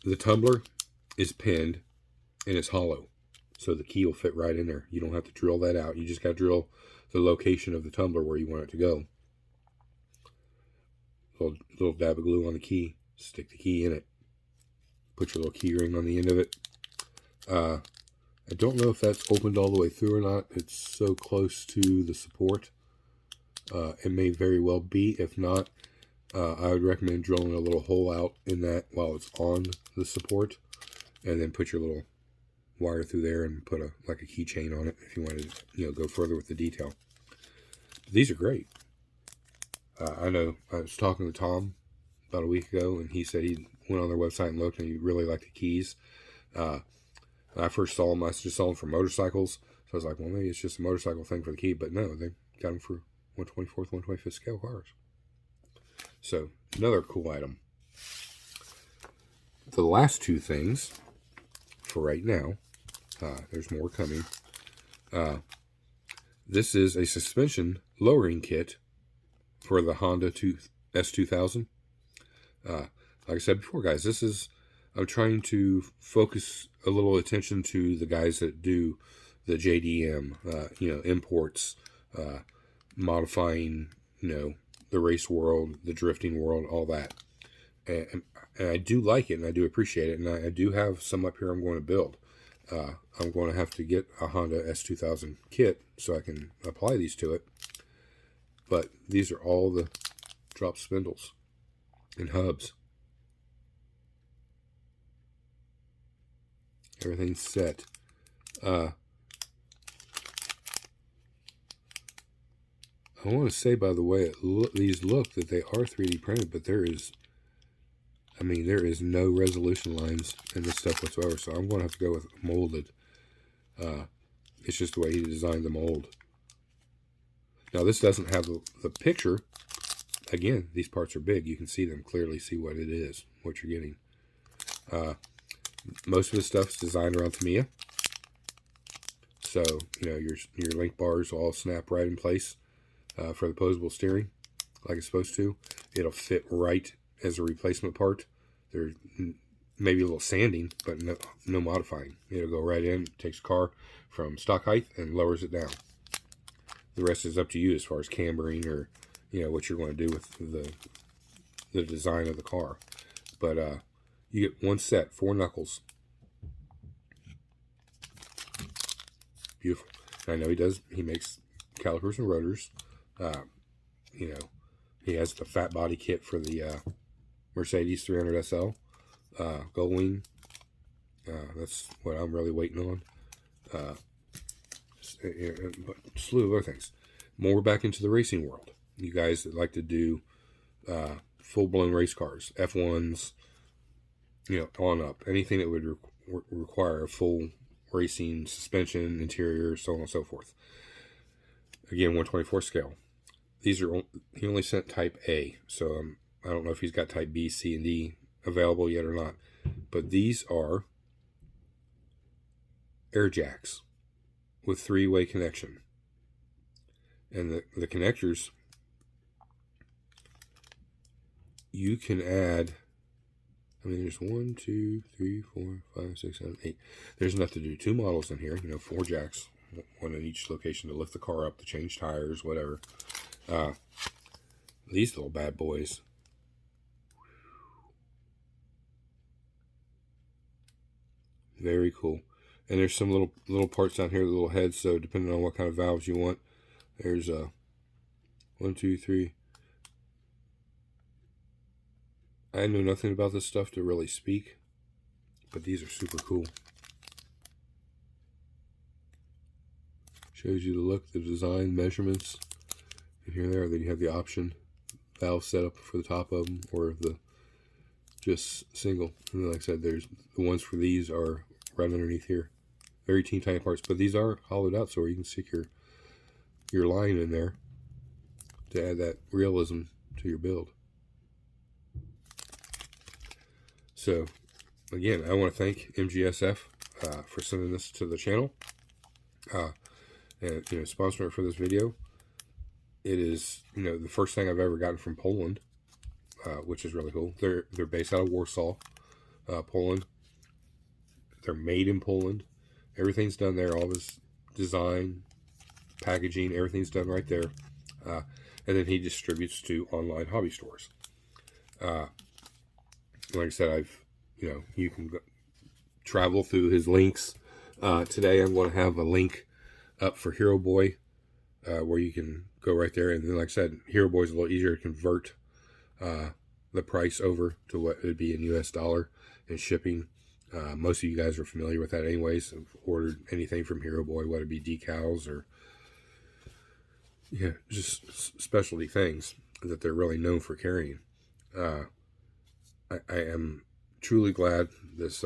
The tumbler is pinned, and it's hollow. So the key will fit right in there. You don't have to drill that out. You just got to drill the location of the tumbler where you want it to go. Little dab of glue on the key. Stick the key in it. Put your little key ring on the end of it. I don't know if that's opened all the way through or not. It's so close to the support. It may very well be. If not, I would recommend drilling a little hole out in that while it's on the support, and then put your little wire through there and put a keychain on it if you wanted to go further with the detail. These are great. I know I was talking to Tom about a week ago, and he said he went on their website and looked, and he really liked the keys. When I first saw them, I just saw them for motorcycles, so I was like, well, maybe it's just a motorcycle thing for the key, but no, they got them for 124th, 125th scale cars. So, another cool item. The last 2 things for right now, there's more coming. This is a suspension lowering kit for the Honda S2000. Like I said before, guys, I'm trying to focus a little attention to the guys that do the JDM, imports, modifying, the race world, the drifting world, all that. And I do like it, and I do appreciate it, and I do have some up here I'm going to build. I'm going to have to get a Honda S2000 kit so I can apply these to it. But these are all the drop spindles and hubs. Everything's set. I want to say, by the way, these look that they are 3D printed, but there is no resolution lines in this stuff whatsoever. So I'm going to have to go with molded. It's just the way he designed the mold. Now, this doesn't have the picture again, these parts are big. You can see them, clearly see what it is, what you're getting. Most of the stuff is designed around Tamiya. So, you know, your link bars all snap right in place for the posable steering like it's supposed to. It'll fit right as a replacement part. There's maybe a little sanding, but no modifying. It'll go right in, takes the car from stock height and lowers it down. The rest is up to you as far as cambering or, you know, what you're going to do with the design of the car. But you get one set, 4 knuckles. Beautiful. I know he makes calipers and rotors. You know, he has the fat body kit for the Mercedes 300 SL. Gullwing. That's what I'm really waiting on. But a slew of other things. More back into the racing world. You guys that like to do full-blown race cars, F1s, you know, on up. Anything that would require a full racing suspension, interior, so on and so forth. Again, 1/24 scale. These are, he only sent type A, so I don't know if he's got type B, C, and D available yet or not. But these are air jacks with 3-way connection. And the connectors, you can add, I mean, there's 1, 2, 3, 4, 5, 6, 7, 8. There's enough to do 2 models in here, you know, 4 jacks, one in each location to lift the car up, to change tires, whatever. These little bad boys. Very cool. And there's some little parts down here, the little heads, so depending on what kind of valves you want, there's 1, 2, 3. I know nothing about this stuff to really speak, but these are super cool. Shows you the look, the design, measurements, and here and there. Then you have the option valve setup for the top of them, or the just single. And then, like I said, there's the ones for these are right underneath here. Very teeny tiny parts, but these are hollowed out so you can stick your line in there to add that realism to your build. So, again, I want to thank MGSF for sending this to the channel and, you know, sponsoring it for this video. It is, you know, the first thing I've ever gotten from Poland, which is really cool. They're based out of Warsaw, Poland. They're made in Poland. Everything's done there. All this design, packaging, everything's done right there. And then he distributes to online hobby stores. Like I said, you know, you can travel through his links. Today I'm going to have a link up for Hero Boy, where you can go right there. And then, like I said, Hero Boy is a little easier to convert the price over to what it would be in US dollar and shipping. Most of you guys are familiar with that anyways. I've ordered anything from Hero Boy, whether it be decals or, yeah, just specialty things that they're really known for carrying. I am truly glad this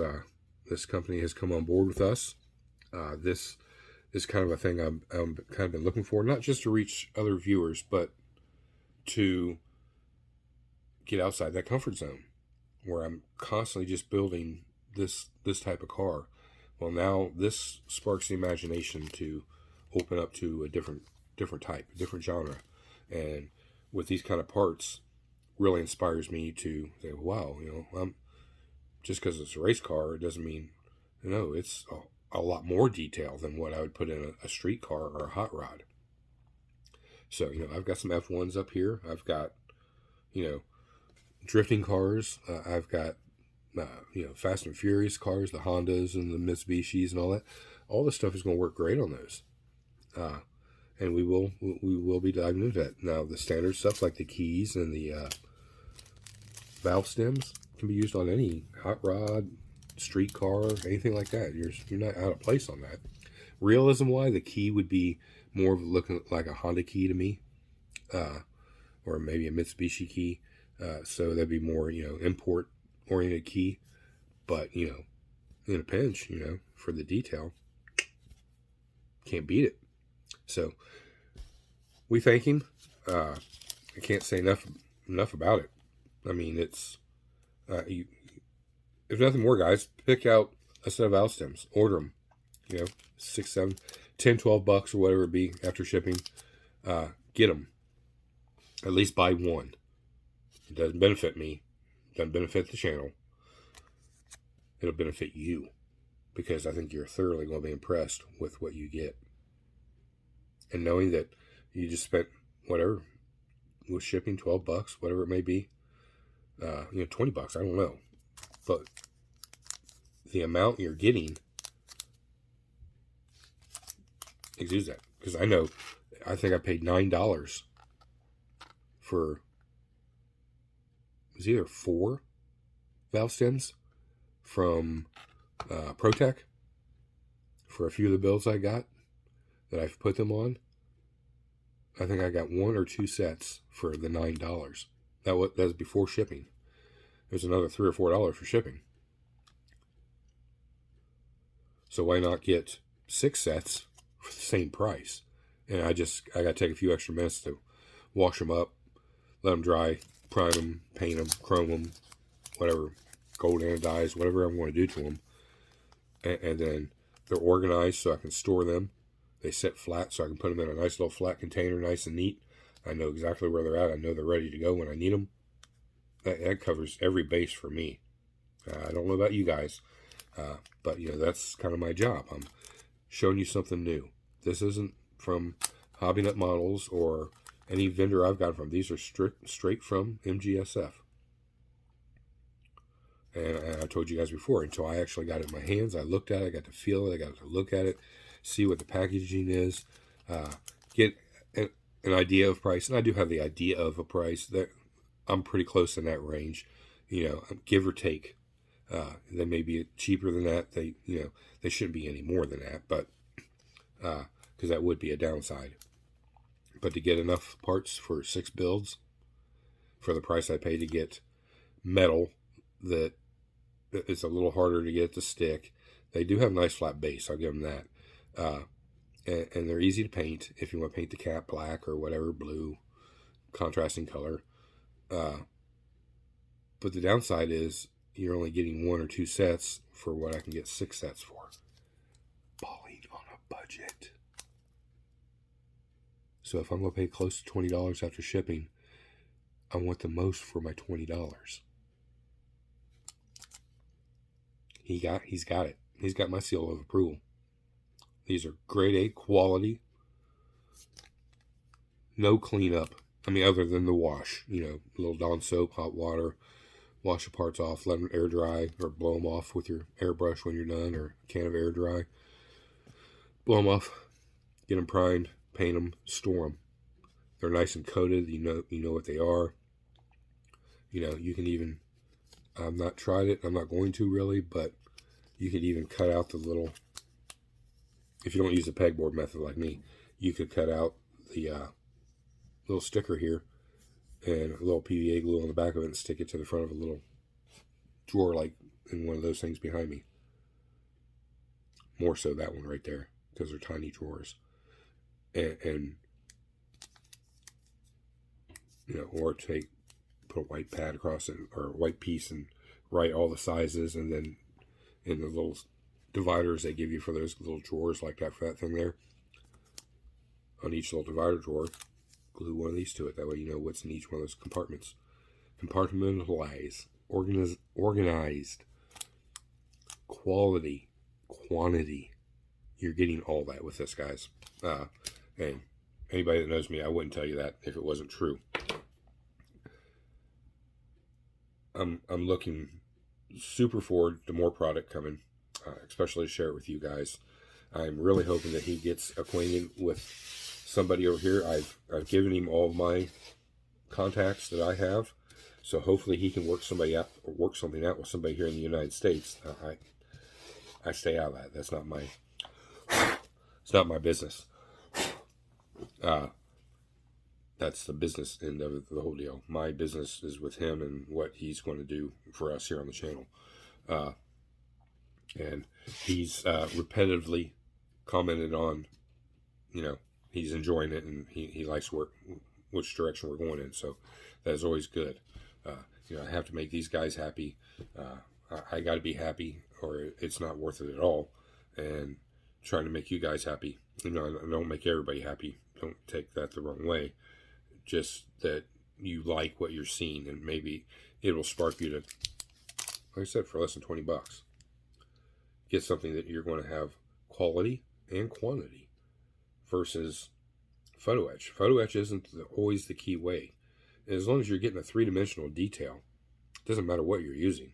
company has come on board with us. This is kind of a thing I've kind of been looking for, not just to reach other viewers, but to get outside that comfort zone where I'm constantly just building this type of car. Well, now this sparks the imagination to open up to a different type, a different genre, and with these kind of parts, really inspires me to say, wow, you know, just because it's a race car, it doesn't mean, you know, it's a lot more detail than what I would put in a street car or a hot rod. So, you know, I've got some F1s up here. I've got, you know, drifting cars. I've got, you know, Fast and Furious cars, the Hondas and the Mitsubishis and all that. All this stuff is going to work great on those. And we will be diving into that. Now, the standard stuff like the keys and the valve stems can be used on any hot rod, street car, anything like that. You're not out of place on that. Realism-wise, the key would be more of looking like a Honda key to me, or maybe a Mitsubishi key. So that'd be more, you know, import-oriented key. But, you know, in a pinch, you know, for the detail, can't beat it. So we thank him. I can't say enough enough about it. I mean, it's if nothing more, guys, pick out a set of valve stems, order them. You know, 6, 7, 10, $12 or whatever it be after shipping. Get them. At least buy one. It doesn't benefit me. It doesn't benefit the channel. It'll benefit you, because I think you're thoroughly going to be impressed with what you get. And knowing that you just spent whatever with shipping, $12, whatever it may be, $20, I don't know. But the amount you're getting exudes that. Because I think I paid $9 for, it was either 4 valve stems from ProTech for a few of the builds I got that I've put them on. I think I got 1 or 2 sets for the $9. That was before shipping. There's another $3 or $4 for shipping. So why not get 6 sets for the same price? And I got to take a few extra minutes to wash them up, let them dry, prime them, paint them, chrome them, whatever, gold anodize, whatever I'm going to do to them. And then they're organized so I can store them. They sit flat so I can put them in a nice little flat container, nice and neat. I know exactly where they're at. I know they're ready to go when I need them. That covers every base for me. I don't know about you guys, but that's kind of my job. I'm showing you something new. This isn't from Hobby Nut Models or any vendor I've got from. These are straight from MGSF. And I told you guys before, until I actually got it in my hands, I looked at it, I got to feel it, I got to look at it, see what the packaging is, get an idea of price. And I do have the idea of a price. That I'm pretty close in that range, give or take. They may be cheaper than that. They shouldn't be any more than that, but because that would be a downside. But to get enough parts for 6 builds for the price I paid to get metal that it's a little harder to get to stick. They do have a nice flat base, I'll give them that. And they're easy to paint if you want to paint the cap black or whatever, blue, contrasting color. But the downside is you're only getting 1 or 2 sets for what I can get 6 sets for. Balling on a budget. So if I'm going to pay close to $20 after shipping, I want the most for my $20. He's got it. He's got my seal of approval. These are grade A quality. No cleanup. I mean, other than the wash. A little Dawn soap, hot water. Wash the parts off. Let them air dry. Or blow them off with your airbrush when you're done. Or a can of air dry. Blow them off. Get them primed. Paint them. Store them. They're nice and coated. You know what they are. You can even... I've not tried it. I'm not going to really, but you could even cut out the little, if you don't use the pegboard method like me, you could cut out the little sticker here and a little PVA glue on the back of it and stick it to the front of a little drawer like in one of those things behind me. More so that one right there, because they're tiny drawers. And or put a white pad across it, or a white piece, and write all the sizes, and then in the little dividers they give you for those little drawers like that, for that thing there, on each little divider drawer, glue one of these to it. That way you know what's in each one of those compartments. Compartmentalized, organized, quality, quantity. You're getting all that with this, guys. And anybody that knows me, I wouldn't tell you that if it wasn't true. I'm looking super forward to more product coming, especially to share it with you guys. I'm really hoping that he gets acquainted with somebody over here. I've given him all of my contacts that I have, so hopefully he can work something out with somebody here in the United States. I stay out of that. That's not my. It's not my business. That's the business end of the whole deal. My business is with him and what he's going to do for us here on the channel. And he's repetitively commented on, he's enjoying it and he likes which direction we're going in. So That is always good. I have to make these guys happy. I got to be happy, or it's not worth it at all. And trying to make you guys happy. I don't make everybody happy. Don't take that the wrong way. Just that you like what you're seeing, and maybe it will spark you to, like I said, for less than $20, get something that you're going to have quality and quantity versus photo etch. Photo etch isn't always the key way. And as long as you're getting a three-dimensional detail, it doesn't matter what you're using.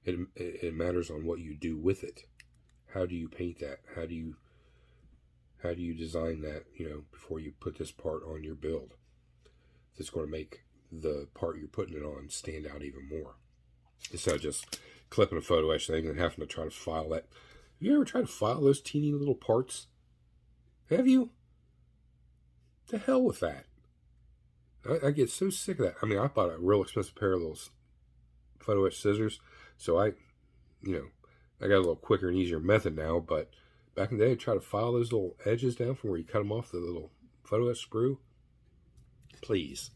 It matters on what you do with it. How do you paint that? How do you design that, before you put this part on your build? That's going to make the part you're putting it on stand out even more. Instead of just clipping a photo etch thing and having to try to file that. Have you ever tried to file those teeny little parts? Have you? The hell with that. I get so sick of that. I mean, I bought a real expensive pair of those photo etch scissors, so I got a little quicker and easier method now, but back in the day, I tried to file those little edges down from where you cut them off the little photo etch sprue. Please.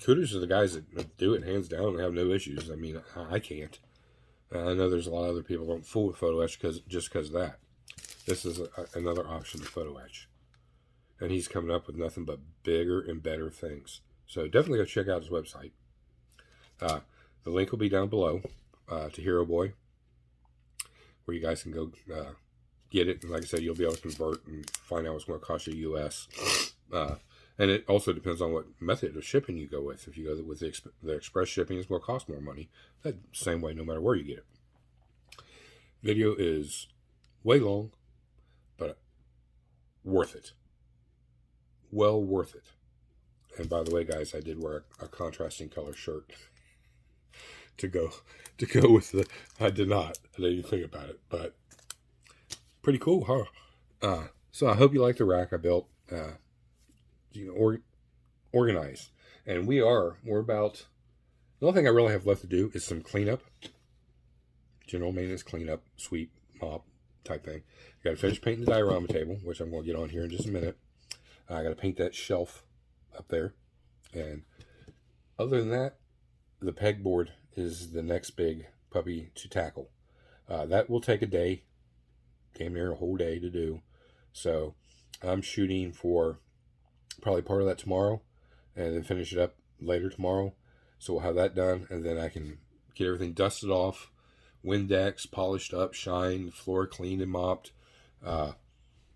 Kudos to the guys that do it hands down and have no issues. I mean, I can't. I know there's a lot of other people that don't fool with photo etch just because of that. This is another option to photo etch. And he's coming up with nothing but bigger and better things. So definitely go check out his website. The link will be down below to Hero Boy, where you guys can go get it. And like I said, you'll be able to convert and find out what's going to cost you US. And it also depends on what method of shipping you go with. If you go with the express shipping, it's going to cost more money. That same way, no matter where you get it. Video is way long, but worth it. Well worth it. And by the way, guys, I did wear a contrasting color shirt to go with the. I did not. I didn't even think about it, but pretty cool, huh? So I hope you like the rack I built. Organized, and we're about. The only thing I really have left to do is some cleanup, general maintenance cleanup, sweep, mop type thing. I got to finish painting the diorama table, which I'm going to get on here in just a minute. I got to paint that shelf up there, and other than that, the pegboard is the next big puppy to tackle. That will take a day, damn near a whole day to do. So I'm shooting for probably part of that tomorrow, and then finish it up later tomorrow. So we'll have that done, and then I can get everything dusted off, Windex, polished up, shined, floor cleaned and mopped, and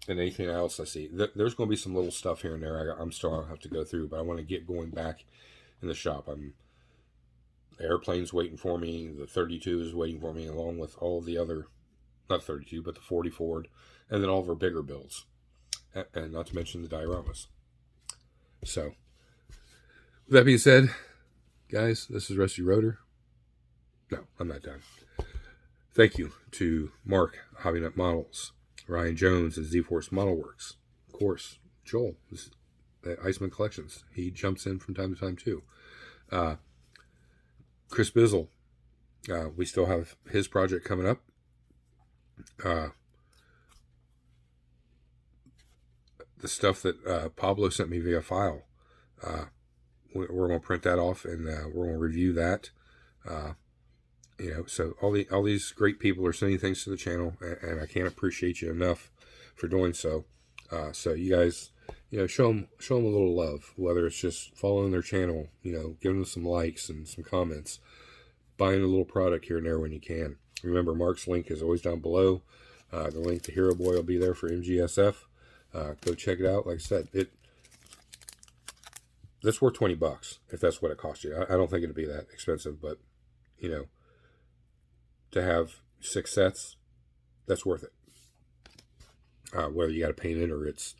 anything else I see. There's going to be some little stuff here and there I'm still going to have to go through, but I want to get going back in the shop. The airplane's waiting for me, the 32 is waiting for me, along with all the other, not 32, but the 40 Ford, and then all of our bigger builds, and not to mention the dioramas. So, with that being said, guys, this is Rusty Rotor. No, I'm not done. Thank you to Mark, Hobby Nut Models, Ryan Jones at Z-Force Model Works, of course, Joel at Iceman Collections. He jumps in from time to time too. Chris Bizzle, we still have his project coming up. The stuff that Pablo sent me via file, we're going to print that off, and we're going to review that. So all these great people are sending things to the channel, and I can't appreciate you enough for doing so. So you guys, show them a little love, whether it's just following their channel, giving them some likes and some comments, buying a little product here and there when you can. Remember, Mark's link is always down below. The link to Hero Boy will be there for MGSF. Go check it out. Like I said, that's worth $20 if that's what it costs you. I don't think it'd be that expensive, but to have 6 sets, that's worth it. Whether you got to paint it or it's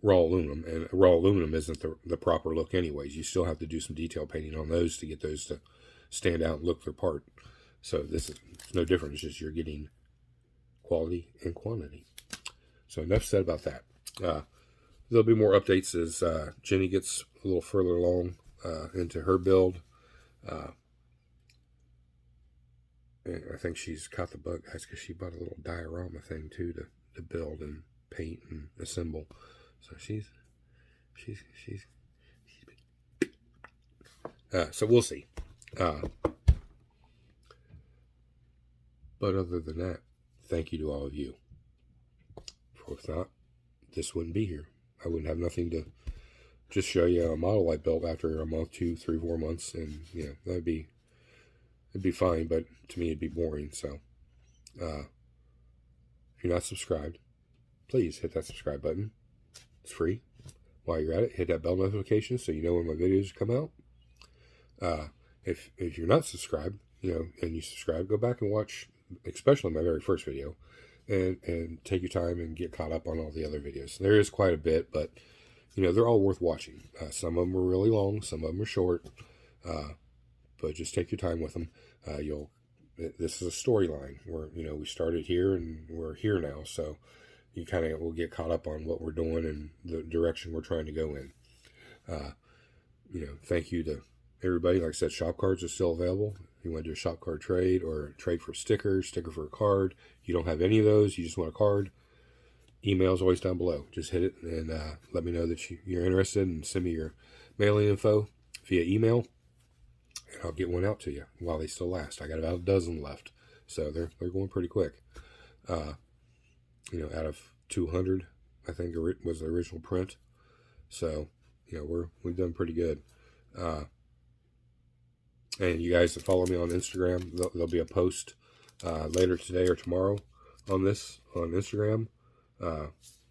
raw aluminum, and raw aluminum isn't the proper look anyways. You still have to do some detail painting on those to get those to stand out and look their part. So this is no different. It's just you're getting quality and quantity. So enough said about that. There'll be more updates as Jenny gets a little further along into her build. And I think she's caught the bug, guys, because she bought a little diorama thing too to build and paint and assemble. So she's So we'll see. But other than that, thank you to all of you. For if not, this wouldn't be here. I wouldn't have nothing to just show you a model I built after a month, 2, 3, 4 months, and it'd be fine. But to me, it'd be boring. So, if you're not subscribed, please hit that subscribe button. It's free. While you're at it, hit that bell notification so you know when my videos come out. If you're not subscribed, and you subscribe, go back and watch, especially my very first video, and take your time and get caught up on all the other videos. There is quite a bit, but they're all worth watching. Some of them are really long, some of them are short, but just take your time with them. This is a storyline where we started here and we're here now, so you kind of will get caught up on what we're doing and the direction we're trying to go in. Thank you to everybody. Like I said, shop cards are still available. If you want to do a shop card trade or a trade for sticker for a card, you don't have any of those, you just want a card, email's always down below. Just hit it and let me know that you're interested, and send me your mailing info via email, and I'll get one out to you while they still last. I got about a dozen left, so they're going pretty quick. Out of 200, I think was the original print. So, we've done pretty good. And you guys that follow me on Instagram, there'll be a post later today or tomorrow on Instagram,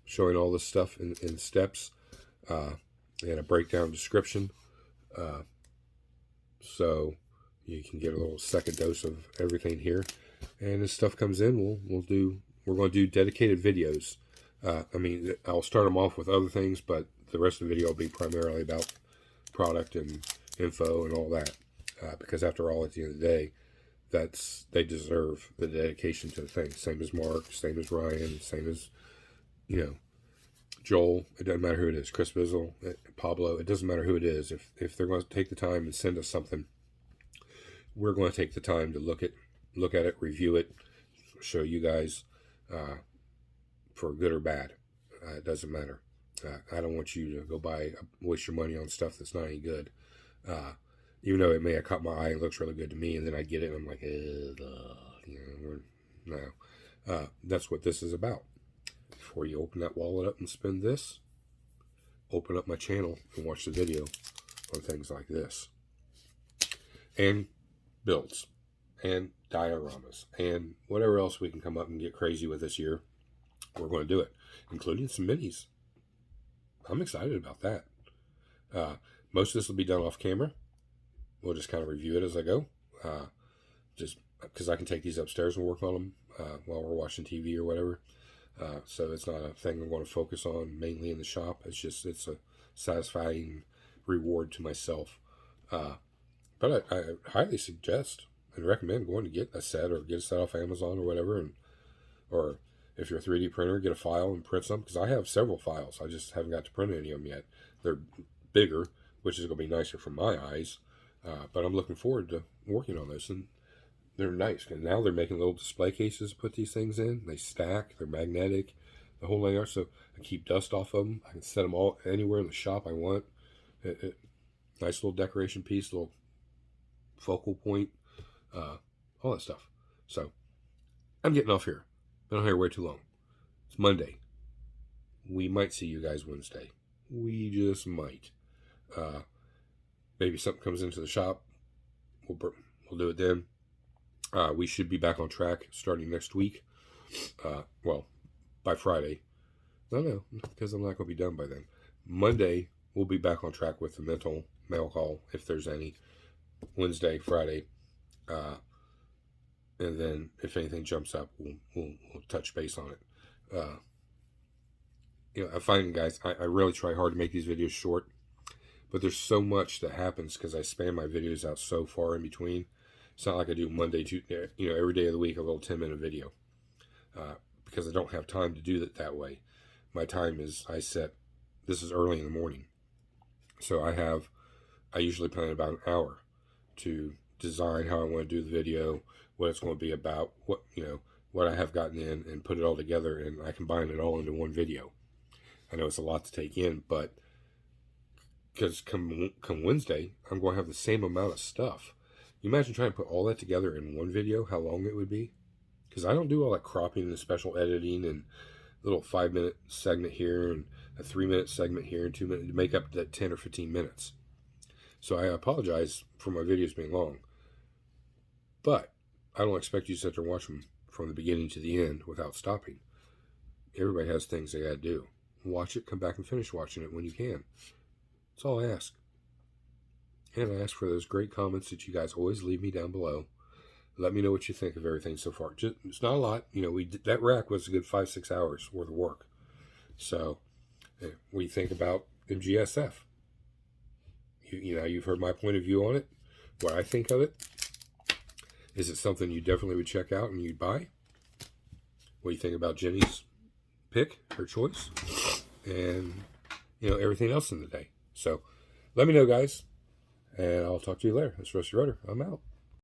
showing all this stuff in steps, and a breakdown description. So you can get a little second dose of everything here. And as stuff comes in, we're going to do dedicated videos. I'll start them off with other things, but the rest of the video will be primarily about product and info and all that. Because after all, at the end of the day, they deserve the dedication to the thing. Same as Mark, same as Ryan, same as, Joel. It doesn't matter who it is. Chris Bizzle, Pablo. It doesn't matter who it is. If they're going to take the time and send us something, we're going to take the time to look at it, review it, show you guys, for good or bad. It doesn't matter. I don't want you to waste your money on stuff that's not any good. Even though it may have caught my eye and looks really good to me, and then I get it and I'm like, no. That's what this is about. Before you open that wallet up and spend this, open up my channel and watch the video on things like this. And builds. And dioramas. And whatever else we can come up and get crazy with this year, we're going to do it. Including some minis. I'm excited about that. Most of this will be done off camera. We'll just kind of review it as I go. Just because I can take these upstairs and work on them while we're watching TV or whatever. So it's not a thing I'm going to focus on mainly in the shop. It's a satisfying reward to myself. But I highly suggest and recommend going to get a set or get a set off Amazon or whatever. Or if you're a 3D printer, get a file and print some. Because I have several files. I just haven't got to print any of them yet. They're bigger, which is going to be nicer for my eyes. But I'm looking forward to working on those, and they're nice. And now they're making little display cases to put these things in. They stack, they're magnetic, the whole layout. So I keep dust off of them. I can set them all anywhere in the shop I want. Nice little decoration piece, little focal point, all that stuff. So I'm getting off here. Been on here way too long. It's Monday. We might see you guys Wednesday. We just might. Maybe something comes into the shop. We'll do it then. We should be back on track starting next week. By Friday. No, because I'm not going to be done by then. Monday, we'll be back on track with the mental mail call, if there's any. Wednesday, Friday. And then if anything jumps up, we'll touch base on it. I find, guys, I really try hard to make these videos short. But there's so much that happens because I span my videos out so far in between. It's not like I do Monday, Tuesday, every day of the week, a little 10-minute video. Because I don't have time to do it that way. My time is, this is early in the morning. So I usually plan about an hour to design how I want to do the video, what it's going to be about, what I have gotten in, and put it all together, and I combine it all into one video. I know it's a lot to take in, but because come Wednesday, I'm going to have the same amount of stuff. You imagine trying to put all that together in one video, how long it would be? Because I don't do all that cropping and special editing and little 5-minute segment here and a 3-minute segment here and 2 minutes to make up that 10 or 15 minutes. So I apologize for my videos being long. But I don't expect you to sit there and watch them from the beginning to the end without stopping. Everybody has things they got to do. Watch it, come back and finish watching it when you can. That's all I ask. And I ask for those great comments that you guys always leave me down below. Let me know what you think of everything so far. It's not a lot. You know, that rack was a good 5-6 hours worth of work. So, what do you think about MGSF? You've heard my point of view on it. What I think of it. Is it something you definitely would check out and you'd buy? What do you think about Jenny's pick, her choice? And, everything else in the day. So, let me know, guys. And I'll talk to you later. That's Rusty Rudder. I'm out.